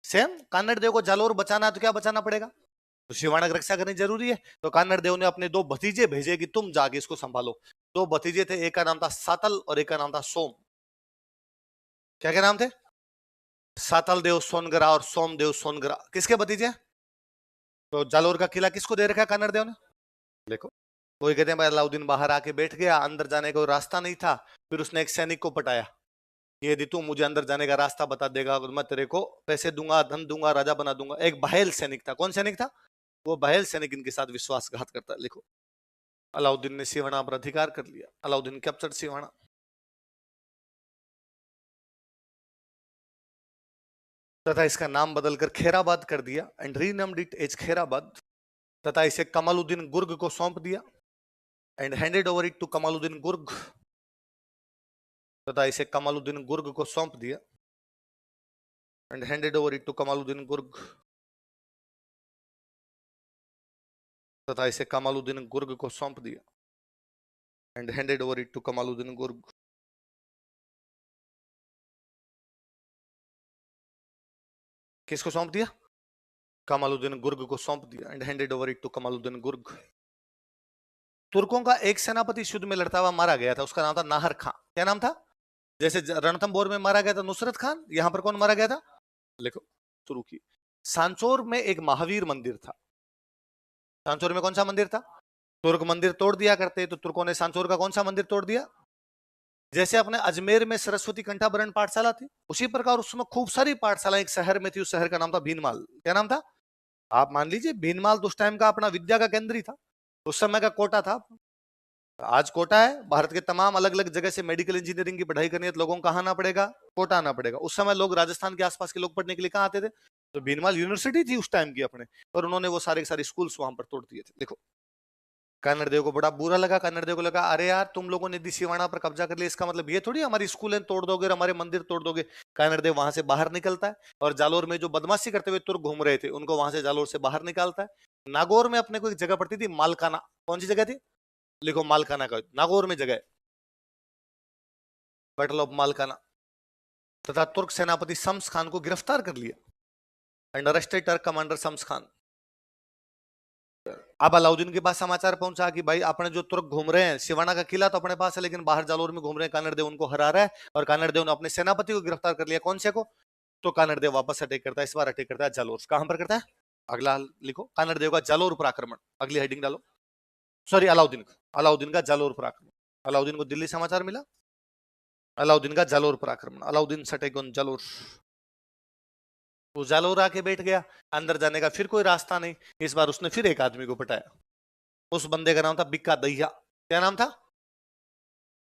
सेम कान्नड़ देव को जालोर बचाना है तो क्या बचाना पड़ेगा, तो शिवाना की रक्षा करनी जरूरी है। तो कान्नड़ देव ने अपने दो भतीजे भेजे कि तुम जाके इसको संभालो। दो भतीजे थे, एक का नाम था सातल और एक का नाम था सोम। क्या क्या नाम थे, सातल देव सोनगरा और सोमदेव सोनगरा, किसके भतीजे। तो जालोर का किला किसको दे रखा है कान्नड़ देव ने, देखो। वो कहते हैं भाई अलाउद्दीन बाहर आके बैठ गया, अंदर जाने का रास्ता नहीं था। फिर उसने एक सैनिक को पटाया, यदि तू मुझे अंदर जाने का रास्ता बता देगा तो मैं तेरे को पैसे दूंगा, धन दूंगा, राजा बना दूंगा। एक बहेल सैनिक था, कौन सैनिक था, वो बहेल सैनिक इनके साथ विश्वासघात करता है। लिखो अलाउद्दीन ने सिवाना पर अधिकार कर लिया, अलाउद्दीन कैप्चर्ड सिवाना। तथा इसका नाम बदलकर खेराबाद कर दिया and renamed it as Kherabad. तथा इसे कमालुद्दीन गुर्ग को सौंप दिया and handed over it to Kamaluddin Gurg. तथा इसे कमालुद्दीन गुर्ग को सौंप दिया and handed over it to Kamaluddin Gurg. तथा इसे कमालुद्दीन गुर्ग को सौंप दिया and handed over it to Kamaluddin Gurg. किसको सौंप दिया, कमालुद्दीन गुर्ग को सौंप दिया and handed over it to Kamaluddin Gurg. तुर्कों का एक सेनापति युद्ध में लड़ता हुआ मारा गया था, उसका नाम था नाहर खां। क्या नाम था, जैसे रणथंभौर में मारा गया था नुसरत खान, यहां पर कौन मारा गया था, लिखो शुरू की। सांचौर में एक महावीर मंदिर था। सांचौर में कौन सा मंदिर था, तुर्क मंदिर तोड़ दिया करते, तो तुर्कों ने सांचौर का कौन सा मंदिर तोड़ दिया। जैसे अपने अजमेर में सरस्वती कंठाभरण पाठशाला थी, उसी प्रकार उसमें खूब सारी पाठशाला एक शहर में थी, उस शहर का नाम था भीनमाल। क्या नाम था, आप मान लीजिए भीनमाल उस टाइम का अपना विद्या का केंद्र ही था, उस समय का कोटा था। आज कोटा है, भारत के तमाम अलग अलग जगह से मेडिकल इंजीनियरिंग की पढ़ाई करनी है तो लोगों को कहाँ आना पड़ेगा, कोटा आना पड़ेगा। उस समय लोग राजस्थान के आसपास के लोग पढ़ने के लिए कहाँ आते थे, तो भीनमाल यूनिवर्सिटी थी उस टाइम की अपने, और उन्होंने वो सारे के सारे स्कूल्स वहां पर तोड़ दिए थे। देखो कान्नड़ देव को बड़ा बुरा लगा, कान्नड़ देव को लगा अरे यार तुम लोगों ने सिवाना पर कब्जा कर लिया, इसका मतलब ये थोड़ी हमारी स्कूलें तोड़ दोगे और हमारे मंदिर तोड़ दोगे। कान्नड़ देव वहां से बाहर निकलता है और जालोर में जो बदमाशी करते हुए तुर्क घूम रहे थे उनको वहां से जालोर से बाहर निकालता है। नागौर में अपने को एक जगह पड़ती थी मालकाना, कौन सी जगह थी, लिखो मालकाना का, नागौर में जगह, बैटल ऑफ मालकाना। तथा तुर्क सेनापति शम्स खान को गिरफ्तार कर लिया and arrested Turk commander Shams Khan. अब अलाउद्दीन के पास समाचार पहुंचा कि भाई अपने जो तुर्क घूम रहे हैं, सिवाना का किला तो अपने पास है लेकिन बाहर जालोर में घूम रहे हैं, कान्नड़ देव उनको हरा रहा है, और कान्नड़ देव ने अपने सेनापति को गिरफ्तार कर लिया। कौन से को, तो कान्नड़ देव वापस अटैक करता है, इस बार अटैक करता है जालोर। कहां पर करता है, अगला लिखो, कान्नड़ देव का जालोर पर आक्रमण, अगली हेडिंग डालो, सॉरी अलाउद्दीन का जालोर पर आक्रमण। अलाउद्दीन को दिल्ली समाचार मिला, अलाउद्दीन का जालोर पर आक्रमण। Alauddin steak on Jalore. वो जालोर आके बैठ गया, अंदर जाने का फिर कोई रास्ता नहीं। इस बार उसने फिर एक आदमी को पटाया। उस बंदे का नाम था बिक्का दैया। क्या नाम था?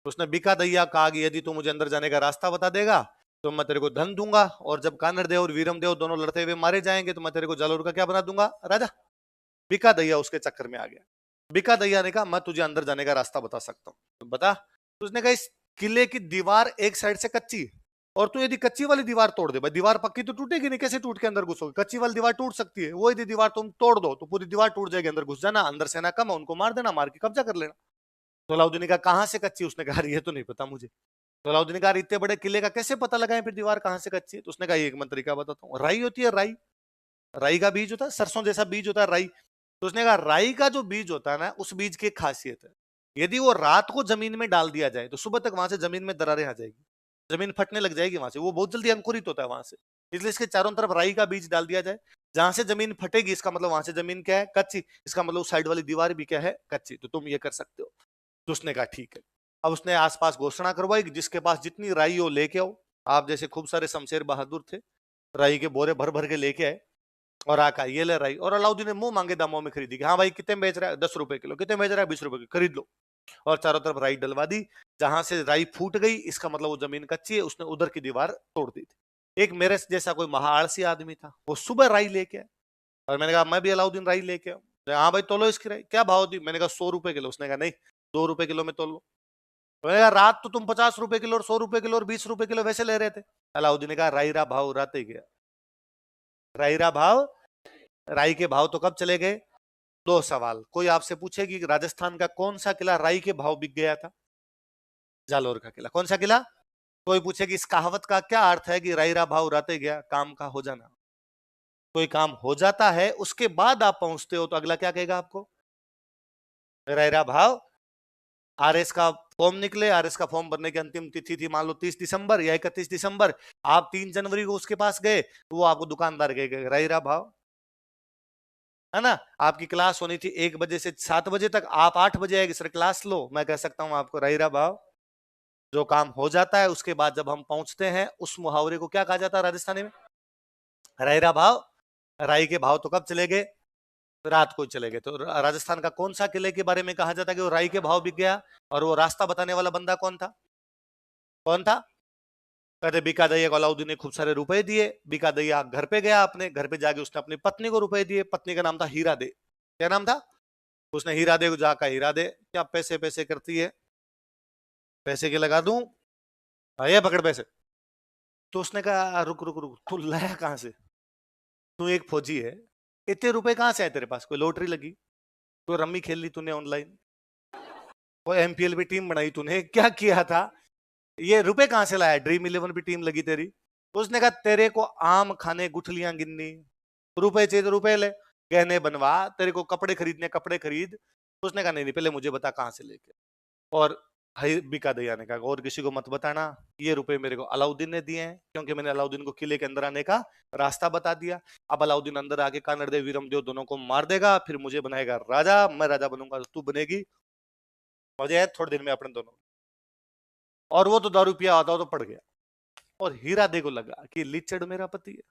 उसने बिक्का दैया कहा कि यदि तू मुझे अंदर जाने का रास्ता बता देगा तो मैं तेरे को धन दूंगा, और जब कानड़ देव और वीरम देव दोनों लड़ते हुए मारे जाएंगे तो मैं तेरे को जालोर का क्या बना दूंगा? राजा। बिक्का दैया उसके चक्कर में आ गया। बिक्का दैया ने कहा मैं तुझे अंदर जाने का रास्ता बता सकता हूँ। तो बता। तो उसने कहा इस किले की दीवार एक साइड से कच्ची है, और तू यदि कच्ची वाली दीवार तोड़ दे, भाई दीवार पक्की तो टूटेगी नहीं, कैसे टूट के अंदर घुसोगे? कच्ची वाली दीवार टूट सकती है, वो यदि दीवार तुम तोड़ दो तो पूरी दीवार टूट जाएगी, अंदर घुस जाना, अंदर सेना कम है उनको मार देना, मार के कब्जा कर लेना। तो अलाउद्दीन ने कहा कहां से कच्ची? उसने कहा ये तो नहीं पता मुझे। तो अलाउद्दीन ने कहा इतने बड़े किले का कैसे पता लगाएं फिर दीवार कहां से कच्ची है? तो उसने कहा एक मैं तरीका बताता हूँ। राई होती है, राई, राई का बीज होता है, सरसों जैसा बीज होता है राई। तो उसने कहा राई का जो बीज होता है ना, उस बीज की एक खासियत है, यदि वो रात को जमीन में डाल दिया जाए तो सुबह तक वहां से जमीन में दरारें आ जाएगी, जमीन फटने लग जाएगी वहां से, वो बहुत जल्दी अंकुरित होता है वहां से। इसलिए इसके चारों तरफ राई का बीज डाल दिया जाए, जहां से जमीन फटेगी इसका मतलब वहां से जमीन क्या है? कच्ची। इसका मतलब साइड वाली दीवार भी क्या है? कच्ची। तो तुम ये कर सकते हो। तो उसने कहा ठीक है। अब उसने आसपास घोषणा करवाई कि जिसके पास जितनी राई हो लेके आओ। आप जैसे खूब सारे शमशेर बहादुर थे, राई के बोरे भर भर के लेके आए, और आका ये ले राई। और अलाउद्दीन ने मुंह मांगे दामों में खरीदी कि हाँ भाई कितने में बेच रहा है? 10 रुपए किलो। कितने बेच रहा है? 20 रुपए किलो। खरीद लो। और चारों तरफ राई डलवा दी। जहां से राई फूट गई इसका मतलब वो जमीन कच्ची है, उसने उधर की दीवार तोड़ दी थी। एक मेरे जैसा कोई महाआलसी आदमी था, वो सुबह राई लेके आया, और मैंने कहा मैं भी अलाउद्दीन राई लेके आऊं। हाँ भाई तोलो इसकी राई। क्या भाव दी? मैंने कहा 100 रुपए किलो। उसने कहा नहीं, 2 रुपए किलो में तोल लो। मैंने कहा रात तो तुम 50 रुपए किलो और 100 रुपए किलो और 20 रुपए किलो वैसे ले रहे थे। अलाउद्दीन ने कहा राई रा भाव राते गया। राई रा भाव, राई के भाव तो कब चले गए? 2 सवाल। कोई आपसे पूछेगी कि राजस्थान का कौन सा किला राई के भाव बिक गया था? जालोर का किला। कौन सा किला? कोई पूछेगी इस कहावत का क्या अर्थ है कि राई रा भाव राते गया, काम का हो जाना। कोई काम हो जाता है उसके बाद आप पहुंचते हो तो अगला क्या कहेगा आपको? राई रा भाव। आरएस का फॉर्म निकले, आरएस का फॉर्म भरने की अंतिम तिथि थी मान लो 30 दिसंबर या 31 दिसंबर, आप 3 जनवरी को उसके पास गए तो वो आपको दुकानदार कहेगा राई रा भाव, है ना? आपकी क्लास होनी थी 1 बजे से 7 बजे तक, आप 8 बजे आएगी सर क्लास लो, मैं कह सकता हूं आपको राई रा भाव। जो काम हो जाता है उसके बाद जब हम पहुंचते हैं उस मुहावरे को क्या कहा जाता है राजस्थानी में? राई रा भाव। राई के भाव तो कब चले गए? रात को चले गए। तो राजस्थान का कौन सा किले के बारे में कहा जाता है कि वो राई के भाव बिक गया? और वो रास्ता बताने वाला बंदा कौन था? कौन था? कहते बीका दैया को अलाउद्दीन ने खूब सारे रुपए दिए। बीका दैया घर पे गया, अपने घर पे जाके उसने अपनी पत्नी को रुपए दिए। पत्नी का नाम था हीरा दे। क्या नाम था? उसने हीरा दे को जाकर, हीरा दे क्या पैसे पैसे करती है, पैसे के लगा दूं, ये पकड़ पैसे। तो उसने कहा रुक रुक रुक, तू लाया कहां से? तू एक फौजी है, इतने रुपए कहां से आए तेरे पास? कोई लॉटरी लगी, कोई रम्मी खेल ली तूने ऑनलाइन, कोई एमपीएल भी टीम बनाई तूने, क्या किया था? ये रुपए कहां से लाया? ड्रीम 11 भी टीम लगी तेरी? तो उसने कहा तेरे को आम खाने, गुठलियां गिननी, रुपए चाहिए तो रुपए ले, गहने बनवा, तेरे को कपड़े खरीदने कपड़े खरीद। तो उसने कहा नहीं नहीं, पहले मुझे बता कहां से लेके। और बिका दैया ने कहा और किसी को मत बताना, ये रुपए मेरे को अलाउद्दीन ने दिए हैं, क्योंकि मैंने अलाउद्दीन को किले के अंदर आने का रास्ता बता दिया। अब अलाउद्दीन अंदर आके कानड़ देव वीरम देव दोनों को मार देगा, फिर मुझे बनाएगा राजा, मैं राजा बनूंगा तो तू बनेगी, मजे है थोड़े दिन में अपने दोनों। और वो तो दारू पिया आता तो पड़ गया। और हीरा दे को लगा कि लिचड़ मेरा पति है,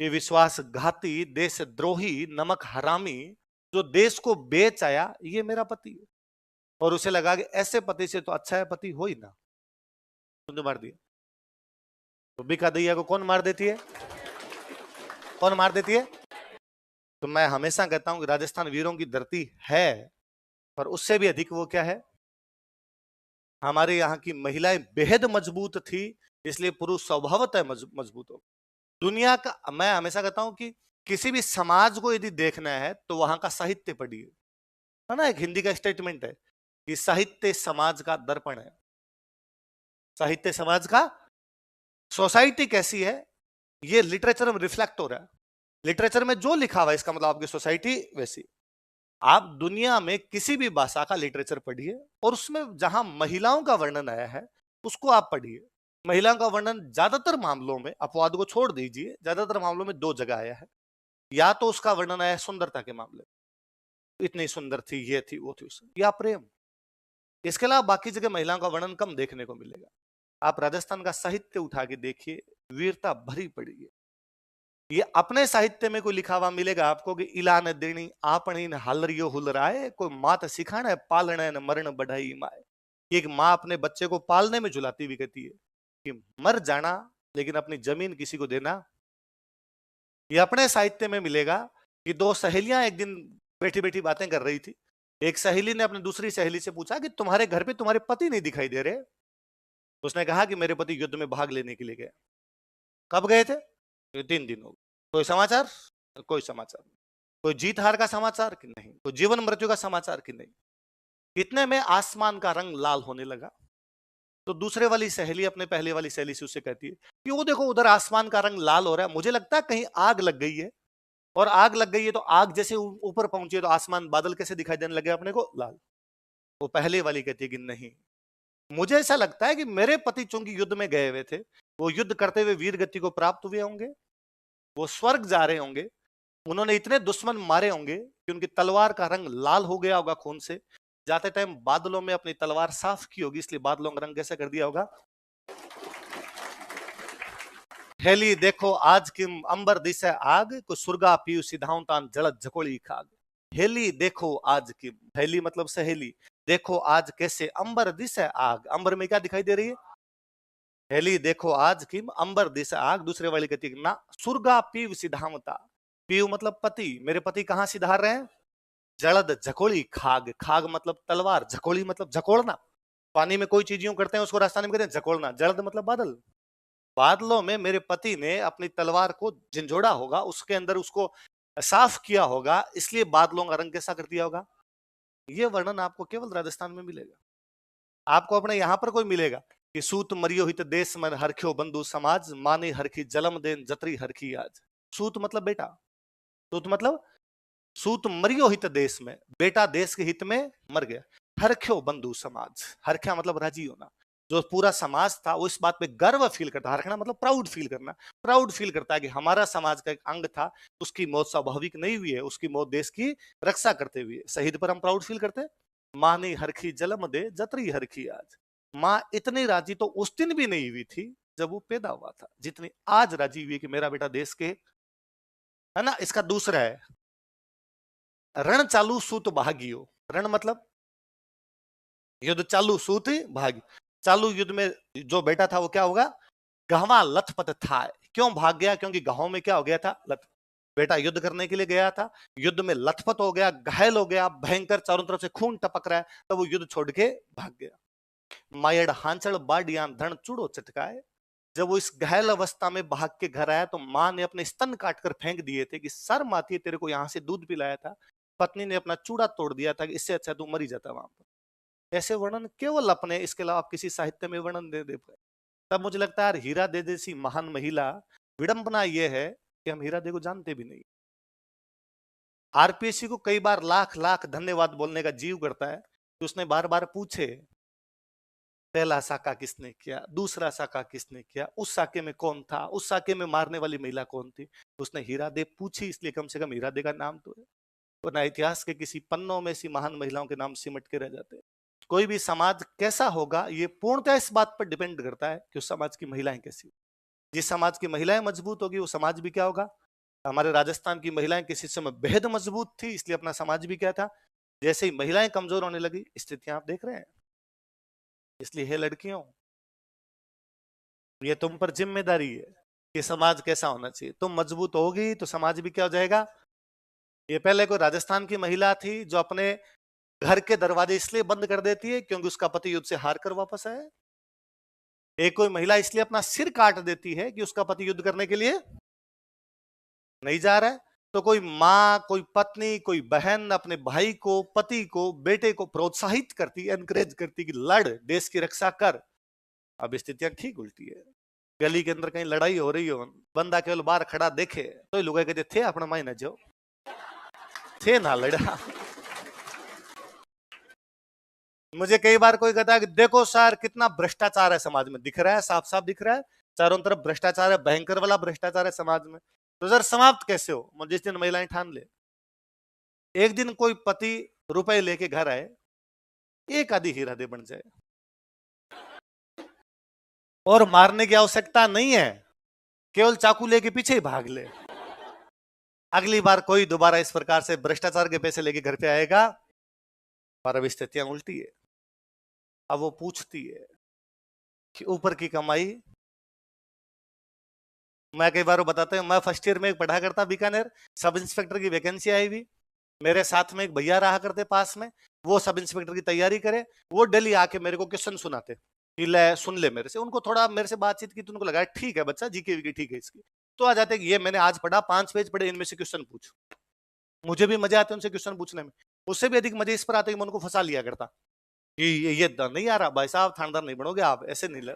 ये विश्वासघाती देशद्रोही नमक हरामी जो देश को बेच आया, ये मेरा पति है। और उसे लगा कि ऐसे पति से तो अच्छा है पति हो ही ना, तुमने मार दिया। तो बिका दैया को कौन मार देती है? कौन मार देती है? तो मैं हमेशा कहता हूं कि राजस्थान वीरों की धरती है, पर उससे भी अधिक वो क्या है? हमारे यहाँ की महिलाएं बेहद मजबूत थी, इसलिए पुरुष स्वभावतः मजबूत हो। दुनिया का, मैं हमेशा कहता हूं कि किसी भी समाज को यदि देखना है तो वहां का साहित्य पढ़िए, है ना? एक हिंदी का स्टेटमेंट है कि साहित्य समाज का दर्पण है। साहित्य समाज का, सोसाइटी कैसी है ये लिटरेचर में रिफ्लेक्ट हो रहा है। लिटरेचर में जो लिखा हुआ है इसका मतलब आपकी सोसाइटी वैसी। आप दुनिया में किसी भी भाषा का लिटरेचर पढ़िए और उसमें जहां महिलाओं का वर्णन आया है उसको आप पढ़िए। महिलाओं का वर्णन ज्यादातर मामलों में, अपवाद को छोड़ दीजिए, ज्यादातर मामलों में 2 जगह आया है। या तो उसका वर्णन आया है सुंदरता के मामले में, इतनी सुंदर थी, ये थी वो थी उसमें, या प्रेम। इसके अलावा बाकी जगह महिलाओं का वर्णन कम देखने को मिलेगा। आप राजस्थान का साहित्य उठा के देखिए, वीरता भरी पड़ी है। ये अपने साहित्य में कोई लिखा हुआ मिलेगा आपको कि इलान देनी आपनी न हलरियो हुलराए, कोई मात सिखाना है पालना न मरण बढ़ाई माए। एक माँ अपने बच्चे को पालने में झुलाती हुई कहती है कि मर जाना लेकिन अपनी जमीन किसी को देना। ये अपने साहित्य में मिलेगा कि दो सहेलियां एक दिन बैठी बैठी बातें कर रही थी। एक सहेली ने अपनी दूसरी सहेली से पूछा कि तुम्हारे घर पे तुम्हारे पति नहीं दिखाई दे रहे। उसने कहा कि मेरे पति युद्ध में भाग लेने के लिए गए। कब गए थे? ये 3 दिन हो गए। कोई समाचार? कोई समाचार नहीं। कोई जीत हार का समाचार कि नहीं, कोई जीवन मृत्यु का समाचार कि नहीं। इतने में आसमान का रंग लाल होने लगा। तो दूसरे वाली सहेली अपने पहले वाली सहेली से उससे कहती है कि वो देखो उधर आसमान का रंग लाल हो रहा है, मुझे लगता है कहीं आग लग गई है। और आग लग गई है तो आग जैसे ऊपर पहुंची है तो आसमान बादल कैसे दिखाई देने लगे अपने को? लाल। वो पहले वाली कहती है कि नहीं, मुझे ऐसा लगता है कि मेरे पति चूंकि युद्ध में गए हुए थे, वो युद्ध करते हुए वीर गति को प्राप्त हुए होंगे, वो स्वर्ग जा रहे होंगे, उन्होंने इतने दुश्मन मारे होंगे कि उनकी तलवार का रंग लाल हो गया होगा खून से। जाते टाइम बादलों में अपनी तलवार साफ की होगी, इसलिए बादलों का रंग कैसा कर दिया होगा? हेली देखो आज किम अंबर दिशा आग को सुरगा पीयू सिधांतान जलद झकोली खाग। हेली देखो आज की, हेली मतलब सहेली, देखो आज कैसे अंबर दिशा आग, अंबर में क्या दिखाई दे रही है? हेली देखो आज की अंबर दिशा आग। दूसरे वाली कहती है ना, सुरगा पीव सिधामता, पीव मतलब पति, मेरे पति कहां सिधार रहे हैं? जलद झकोली खाग, खाग मतलब तलवार, झकोली मतलब झकोड़ना। पानी में कोई चीज यूं करते हैं उसको राजस्थानी में कहते हैं झकोड़ना। जलद मतलब बादल, बादलों में मेरे पति ने अपनी तलवार को झंझोड़ा होगा, उसके अंदर उसको साफ किया होगा, इसलिए बादलों का रंग कैसा कर दिया होगा। यह वर्णन आपको केवल राजस्थान में मिलेगा। आपको अपने यहां पर कोई मिलेगा कि सूत मरियो हित देश मन हरख्यो बंधु समाज, माने हरखी जलम देन जतरी हरखी आज। सूत मतलब बेटा, सूत मतलब सूत मरियो हित देश में, बेटा देश के हित में मर गया। हरख्यो बंधु समाज, हरख्या मतलब राजी होना। जो पूरा समाज था वो इस बात पे गर्व फील करता, हरखना मतलब प्राउड फील करना, प्राउड फील करता है कि हमारा समाज का एक अंग था, उसकी मौत स्वाभाविक नहीं हुई है, उसकी मौत देश की रक्षा करते हुए, शहीद पर हम प्राउड फील करते हैं। माँ ने हरखी जलम दे जतरी हरखी आज। माँ इतनी राजी तो उस दिन भी नहीं हुई थी जब वो पैदा हुआ था, जितनी आज राजी हुई कि मेरा बेटा देश के, है ना। इसका दूसरा है रण चालू सूत भागियो। रण मतलब युद्ध चालू, सूत भागी। चालू युद्ध में जो बेटा था वो क्या होगा? गहवा लथपथ था। क्यों भाग गया? क्योंकि गांव में क्या हो गया था? लथ। बेटा युद्ध करने के लिए गया था, युद्ध में लथपथ हो गया, घायल हो गया, भयंकर चारों तरफ से खून टपक रहा है, तब वो युद्ध छोड़ के भाग गया। मायड़ हांचड़ बाडियां धन चूड़ो चटकाए। जब वो इस घायल अवस्था में भाग के घर आया तो मां ने अपने स्तन काटकर फेंक दिए थे कि सर माती तेरे को यहां से दूध पिलाया था। पत्नी ने अपना चूड़ा तोड़ दिया था कि इससे अच्छा तू मरी जाता वहां पर। ऐसे वर्णन केवल अपने, इसके अलावा आप किसी साहित्य में वर्णन दे पाए। तब मुझे लगता है यार हीरा दे जैसी महान महिला, विडंबना यह है कि हम हीरा दे को जानते भी नहीं। आरपीएससी को कई बार लाख लाख धन्यवाद बोलने का जीव करता है कि उसने बार बार पूछे पहला साका किसने किया, दूसरा साका किसने किया, उस साके में कौन था, उस साके में मारने वाली महिला कौन थी। उसने हीरा दे पूछी, इसलिए कम से कम हीरा दे का नाम तो है। वरना इतिहास के किसी पन्नों में ऐसी महान महिलाओं के नाम सिमट के रह जाते हैं। कोई भी समाज कैसा होगा ये पूर्णतः इस बात पर डिपेंड करता है कि उस समाज की महिलाएं कैसी। जिस समाज की महिलाएं मजबूत होगी वो समाज भी क्या होगा। हमारे राजस्थान की महिलाएं किसी समय बेहद मजबूत थी, इसलिए अपना समाज भी क्या था। जैसे ही महिलाएं कमजोर होने लगी, स्थितियां आप देख रहे हैं। इसलिए हे लड़कियों, ये तुम पर जिम्मेदारी है कि समाज कैसा होना चाहिए। तुम मजबूत होगी तो समाज भी क्या हो जाएगा। ये पहले कोई राजस्थान की महिला थी जो अपने घर के दरवाजे इसलिए बंद कर देती है क्योंकि उसका पति युद्ध से हार कर वापस आया। एक कोई महिला इसलिए अपना सिर काट देती है कि उसका पति युद्ध करने के लिए नहीं जा रहा है। तो कोई माँ, कोई पत्नी, कोई बहन अपने भाई को, पति को, बेटे को प्रोत्साहित करती, एनकरेज करती कि लड़, देश की रक्षा कर। अब स्थितियां ठीक उल्टी है। गली के अंदर कहीं लड़ाई हो रही हो, बंदा केवल बाहर खड़ा देखे तो लोग कहते थे अपना मायने जो थे ना लड़ा। मुझे कई बार कोई कहता है कि देखो सर कितना भ्रष्टाचार है समाज में, दिख रहा है, साफ साफ दिख रहा है, चारों तरफ भ्रष्टाचार है, भयंकर वाला भ्रष्टाचार है समाज में। तो सर समाप्त कैसे हो? जिस दिन महिलाएं ठान ले, एक दिन कोई पति रुपए लेके घर आए, एक आधी हीरा दे बन जाए, और मारने की आवश्यकता नहीं है, केवल चाकू लेके पीछे ही भाग ले। अगली बार कोई दोबारा इस प्रकार से भ्रष्टाचार के पैसे लेके घर पे आएगा, पर अब स्थितियां उल्टी है। अब वो पूछती है कि ऊपर की कमाई, मैं कई बार बताता हूँ, मैं फर्स्ट ईयर में एक पढ़ा करता बीकानेर, सब इंस्पेक्टर की वैकेंसी आई हुई, मेरे साथ में एक भैया रहा करते पास में, वो सब इंस्पेक्टर की तैयारी करे, वो डेली आके मेरे को क्वेश्चन सुनाते कि ले सुन ले मेरे से। उनको थोड़ा मेरे से बातचीत की तो उनको लगा ठीक है बच्चा, जीके वीके ठीक है इसकी, तो आ जाते कि ये मैंने आज पढ़ा, 5 पेज पढ़े, इनमें से क्वेश्चन पूछ। मुझे भी मजे आते उनसे क्वेश्चन पूछने में, उससे भी अधिक मजे इस पर आते कि मैं उनको फंसा लिया करता कि ये नहीं आ रहा भाई साहब, थानेदार नहीं बनोगे आप, ऐसे नहीं।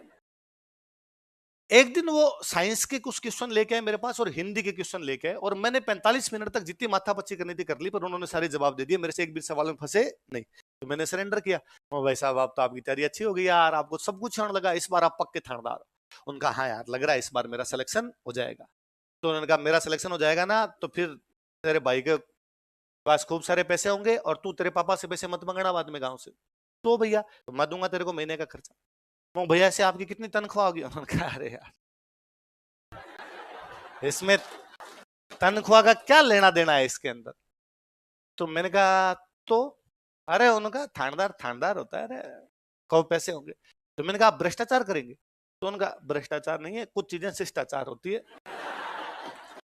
एक दिन वो साइंस के कुछ क्वेश्चन लेके आए मेरे पास और हिंदी के क्वेश्चन लेके आए, और मैंने 45 मिनट तक जितनी माथापच्ची करनी थी कर ली, पर उन्होंने सारे जवाब दे दिए, मेरे से एक भी सवाल में फंसे नहीं। तो मैंने सरेंडर किया, भाई साहब आप तो, आपकी तैयारी अच्छी हो गई यार, आपको सब कुछ आने लगा, इस बार आप पक्के थानेदार। उनका हाँ यार लग रहा है इस बार मेरा सिलेक्शन हो जाएगा। तो उन्होंने कहा मेरा सिलेक्शन हो जाएगा ना, तो फिर तेरे भाई के पास खूब सारे पैसे होंगे, और तू तेरे पापा से पैसे मत मंगना बाद में गाँव से। तो भैया तो मैं दूंगा तेरे को महीने का खर्चा। वो भैया से आपकी कितनी तनख्वाह होगी? उन्होंने कहा अरे यार इसमें तनख्वाह का क्या लेना देना है इसके अंदर। तो मैंने कहा तो, अरे उनका थानेदार थानेदार होता है, अरे कब पैसे होंगे। तो मैंने कहा आप भ्रष्टाचार करेंगे? तो उनका भ्रष्टाचार नहीं है, कुछ चीजें शिष्टाचार होती है,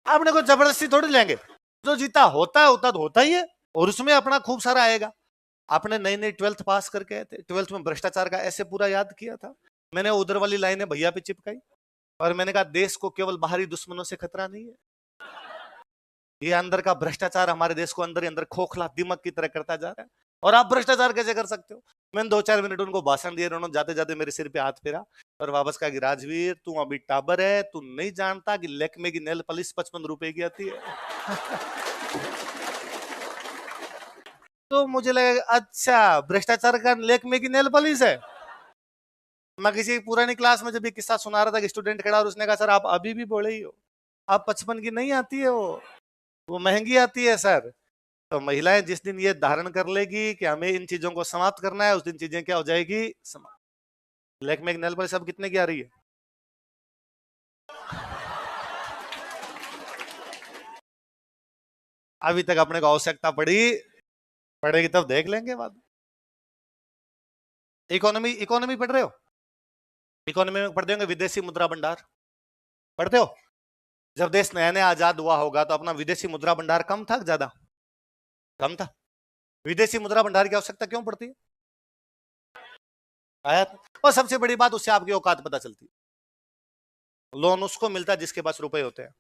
आपने को जबरदस्ती थोड़ी लेंगे, जो जीता होता है उतना तो होता ही है, और उसमें अपना खूब सारा आएगा। आपने नई नई 12th पास करके आए थे, 12th में भ्रष्टाचार का ऐसे पूरा याद किया था। मैंने उधर वाली लाइनें भैया पे चिपकाई, और मैंने कहा देश को केवल बाहरी दुश्मनों से खतरा नहीं है, ये अंदर का भ्रष्टाचार हमारे देश को अंदर ही अंदर खोखला दिमक की तरह करता जा रहा है, और आप भ्रष्टाचार कैसे कर सकते हो। मैंने 2-4 मिनट उनको भाषण दिए, उन्होंने जाते जाते मेरे सिर पे हाथ फेरा और वापस कहा कि राजवीर तू अभी टाबर है, तू नहीं जानता कि लैक्मे की नेल पॉलिश 55 रुपए की आती है। तो मुझे लगा अच्छा भ्रष्टाचार का लैक्मे की नेल पॉलिश है। मैं किसी पुरानी क्लास में जब ये किस्सा सुना रहा था कि स्टूडेंट खड़ा और उसने कहा सर आप अभी भी बोले ही हो, आप 55 की नहीं आती है, वो महंगी आती है सर। तो महिलाएं जिस दिन ये धारण कर लेगी कि हमें इन चीजों को समाप्त करना है, उस दिन चीजें क्या हो जाएगी समाप्त। लैक्मे नेल पॉलिश अब कितने की आ रही है? अभी तक अपने को आवश्यकता पड़ेगी तब देख लेंगे बाद। इकोनॉमी इकोनॉमी पढ़ रहे हो? इकोनॉमी में पढ़ते होंगे विदेशी मुद्रा भंडार, पढ़ते हो? जब देश नया नया आजाद हुआ होगा तो अपना विदेशी मुद्रा भंडार कम था ज्यादा? कम था। विदेशी मुद्रा भंडार की आवश्यकता क्यों पड़ती है? आया था। और सबसे बड़ी बात उससे आपकी औकात पता चलती है। लोन उसको मिलता है जिसके पास रुपए होते हैं,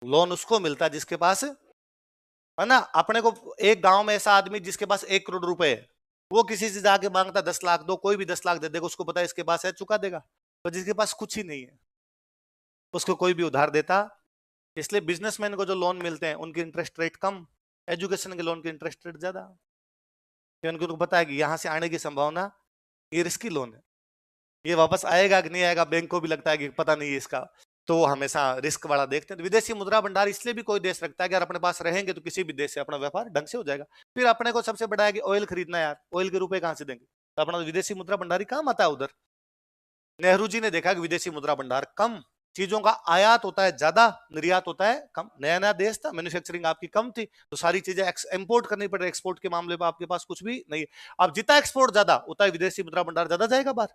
लोन उसको मिलता है जिसके पास है ना। अपने को एक गांव में ऐसा आदमी जिसके पास 1 करोड़ रुपए है, वो किसी से जाके मांगता 10 लाख दो, कोई भी 10 लाख दे देगा, उसको पता है इसके पास है चुका देगा। तो जिसके पास कुछ ही नहीं है उसको कोई भी उधार देता। इसलिए बिजनेसमैन को जो लोन मिलते हैं उनकी इंटरेस्ट रेट कम, एजुकेशन के लोन की इंटरेस्ट रेट ज्यादा, क्योंकि उनको पता है कि यहां से आने की संभावना, ये रिस्की लोन है, ये वापस आएगा कि नहीं आएगा, बैंक को भी लगता है कि पता नहीं है इसका, तो वो हमेशा रिस्क वाला देखते हैं। तो विदेशी मुद्रा भंडार इसलिए भी कोई देश रखता है कि अगर अपने पास रहेंगे तो किसी भी देश से अपना व्यापार ढंग से हो जाएगा। फिर अपने को सबसे बड़ा है कि ऑयल खरीदना है यार, ऑयल के रुपए कहां से देंगे, तो अपना विदेशी मुद्रा भंडार ही काम आता है उधर। नेहरू जी ने देखा कि विदेशी मुद्रा भंडार कम, चीजों का आयात होता है ज्यादा, निर्यात होता है कम, नया नया देश था, मैन्युफैक्चरिंग आपकी कम थी, तो सारी चीजें इंपोर्ट करनी पड़ रही, एक्सपोर्ट के मामले में आपके पास कुछ भी नहीं है। अब जितना एक्सपोर्ट ज्यादा उतना विदेशी मुद्रा भंडार ज्यादा जाएगा बाहर,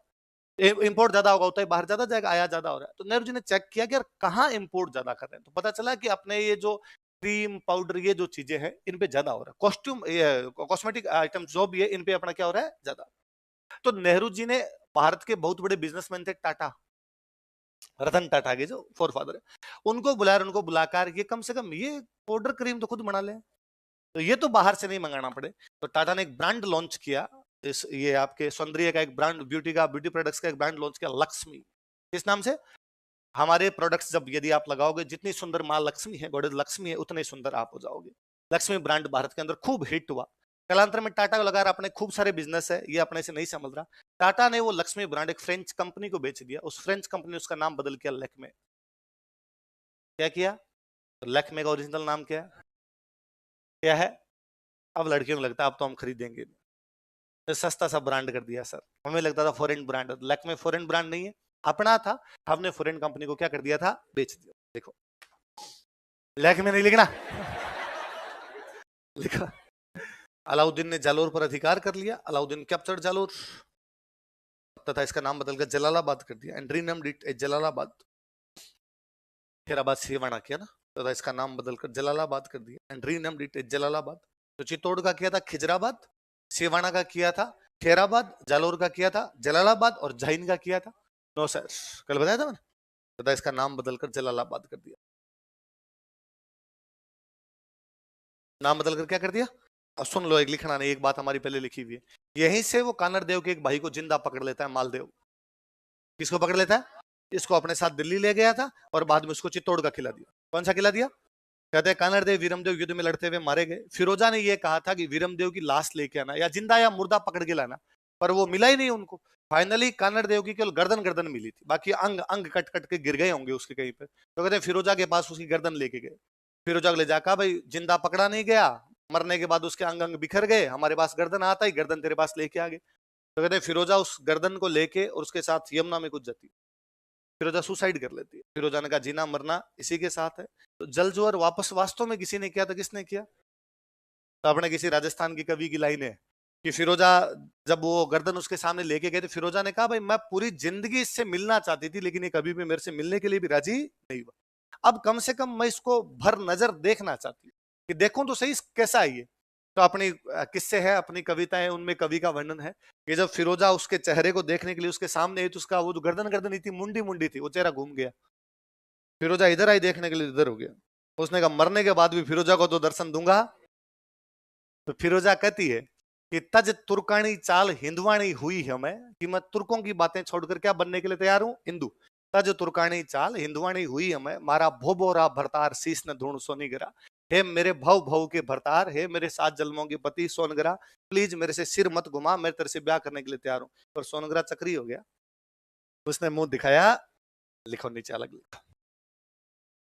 इंपोर्ट ज्यादा होगा उतना ही बाहर ज्यादा जाएगा, आयात ज्यादा हो रहा है। तो नेहरू जी ने चेक किया कि यार कहाँ इंपोर्ट ज्यादा कर रहे हैं, तो पता चला कि अपने ये जो क्रीम पाउडर ये जो चीजें हैं इन पे ज्यादा हो रहा है, कॉस्ट्यूम कॉस्मेटिक आइटम जो भी है इन पे अपना क्या हो रहा है ज्यादा। तो नेहरू जी ने, भारत के बहुत बड़े बिजनेसमैन थे टाटा, रतन टाटा के जो फोर फादर है, उनको बुलाया, उनको बुलाकर ये कम से कम ये पाउडर क्रीम तो खुद बना ले, तो ये तो बाहर से नहीं मंगाना पड़े। तो टाटा ने एक ब्रांड लॉन्च किया, इस ये आपके सौंदर्य का एक ब्रांड, ब्यूटी का, ब्यूटी प्रोडक्ट्स का एक ब्रांड लॉन्च किया, लक्ष्मी, इस नाम से। हमारे प्रोडक्ट्स जब यदि आप लगाओगे, जितनी सुंदर माँ लक्ष्मी है, गॉडेस लक्ष्मी है, उतने सुंदर आप हो जाओगे। लक्ष्मी ब्रांड भारत के अंदर खूब हिट हुआ। कालांतर में टाटा को लगा रहा अपने खूब सारे बिजनेस है, ये अपने से नहीं समझ रहा, टाटा ने वो लक्ष्मी ब्रांड एक फ्रेंच कंपनी को बेच दिया। उस फ्रेंच कंपनी ने उसका नाम बदल किया लैक्मे। क्या किया? लैक्मे का ओरिजिनल नाम क्या है? क्या है? अब लड़कियों को लगता है अब तो हम खरीदेंगे, तो सस्ता सा ब्रांड कर दिया सर। हमें लगता था foreign brand, Lakme foreign brand नहीं है, अपना था, हमने फॉरेन कंपनी को क्या कर दिया था, बेच दिया। देखो लैक्मे नहीं लिखना लिखा। अलाउद्दीन ने जालोर पर अधिकार कर लिया, अलाउद्दीन कैप्चर्ड जालोर तथा इसका नाम बदलकर जलालाबाद कर दिया and renamed it as Jalalabad. Kherabad सेवाना किया ना, तथा इसका नाम बदलकर जलालाबाद कर दिया and renamed it as Jalalabad. तो चित्तौड़ का किया था खिजराबाद, सेवाना का किया था खेराबाद, जालोर का किया था जलालाबाद और झाइन का किया था नो सर, कल बताया था मैंने, तथा इसका नाम बदलकर जलालाबाद कर दिया। नाम बदलकर क्या कर दिया, अब सुन लो, एक लिखना नहीं, एक बात हमारी पहले लिखी हुई है। यहीं से वो कानर देव के एक भाई को जिंदा पकड़ लेता है मालदेव। किसको पकड़ लेता है, इसको अपने साथ दिल्ली ले गया था और बाद में उसको चित्तौड़ का किला दिया। कौन सा किला दिया, कहते हैं कानर देव वीरमदेव युद्ध में लड़ते हुए मारे गए। फिरोजा ने यह कहा था कि वीरमदेव की लाश लेके आना, या जिंदा या मुर्दा पकड़ के लाना, पर वो मिला ही नहीं उनको। फाइनली कानर देव की केवल गर्दन गर्दन मिली थी, बाकी अंग अंग कट कट के गिर गए होंगे उसके कहीं पे। तो कहते हैं फिरोजा के पास उसकी गर्दन लेके गए, फिरोजा को ले जाकर भाई जिंदा पकड़ा नहीं गया, मरने के बाद उसके अंग अंग बिखर गए, हमारे पास गर्दन आता ही गर्दन तेरे पास लेके आ गए। तो कहते हैं फिरोजा उस गर्दन को लेके और उसके साथ यमुना में कूद जाती है, फिरोजा सुसाइड कर लेती है। फिरोजा ने कहा जीना मरना इसी के साथ है। तो जल जोहर वापस वास्तव में किसी ने किया था, किसने किया, तो अपने किसी राजस्थान की कवि की लाइन है कि फिरोजा जब वो गर्दन उसके सामने लेके गए तो फिरोजा ने कहा भाई मैं पूरी जिंदगी इससे मिलना चाहती थी, लेकिन ये कभी भी मेरे से मिलने के लिए भी राजी नहीं हुआ। अब कम से कम मैं इसको भर नजर देखना चाहती हूँ कि देखूं तो सही कैसा है ये। तो अपनी किस्से है, अपनी कविताएं, उनमें कवि का वर्णन है कि जब फिरोजा उसके चेहरे को देखने के लिए उसके सामने आई तो उसका वो जो गर्दन गर्दन थी, मुंडी मुंडी थी, वो चेहरा घूम गया। फिरोजा इधर आई देखने के लिए, इधर हो गया। उसने कहा मरने के बाद भी फिरोजा को तो दर्शन दूंगा। तो फिरोजा कहती है कि तज तुर्कानी चाल हिंदवाणी हुई है मैं, कि मैं तुर्कों की बातें छोड़कर क्या बनने के लिए तैयार हूं, हिंदू। तज तुर्कानी चाल हिंदवाणी हुई है मैं, मारा भोबोरा भरतार शीश न धूण सोनीगरा। हे मेरे भव भव के भरतार, हे मेरे 7 जन्मों के पति सोनगरा, प्लीज मेरे से सिर मत घुमा, मैं तेरे से ब्याह करने के लिए तैयार हूं। पर सोनगरा चक्री हो गया, उसने मुंह दिखाया, लिखो नीचे अलग लिखो।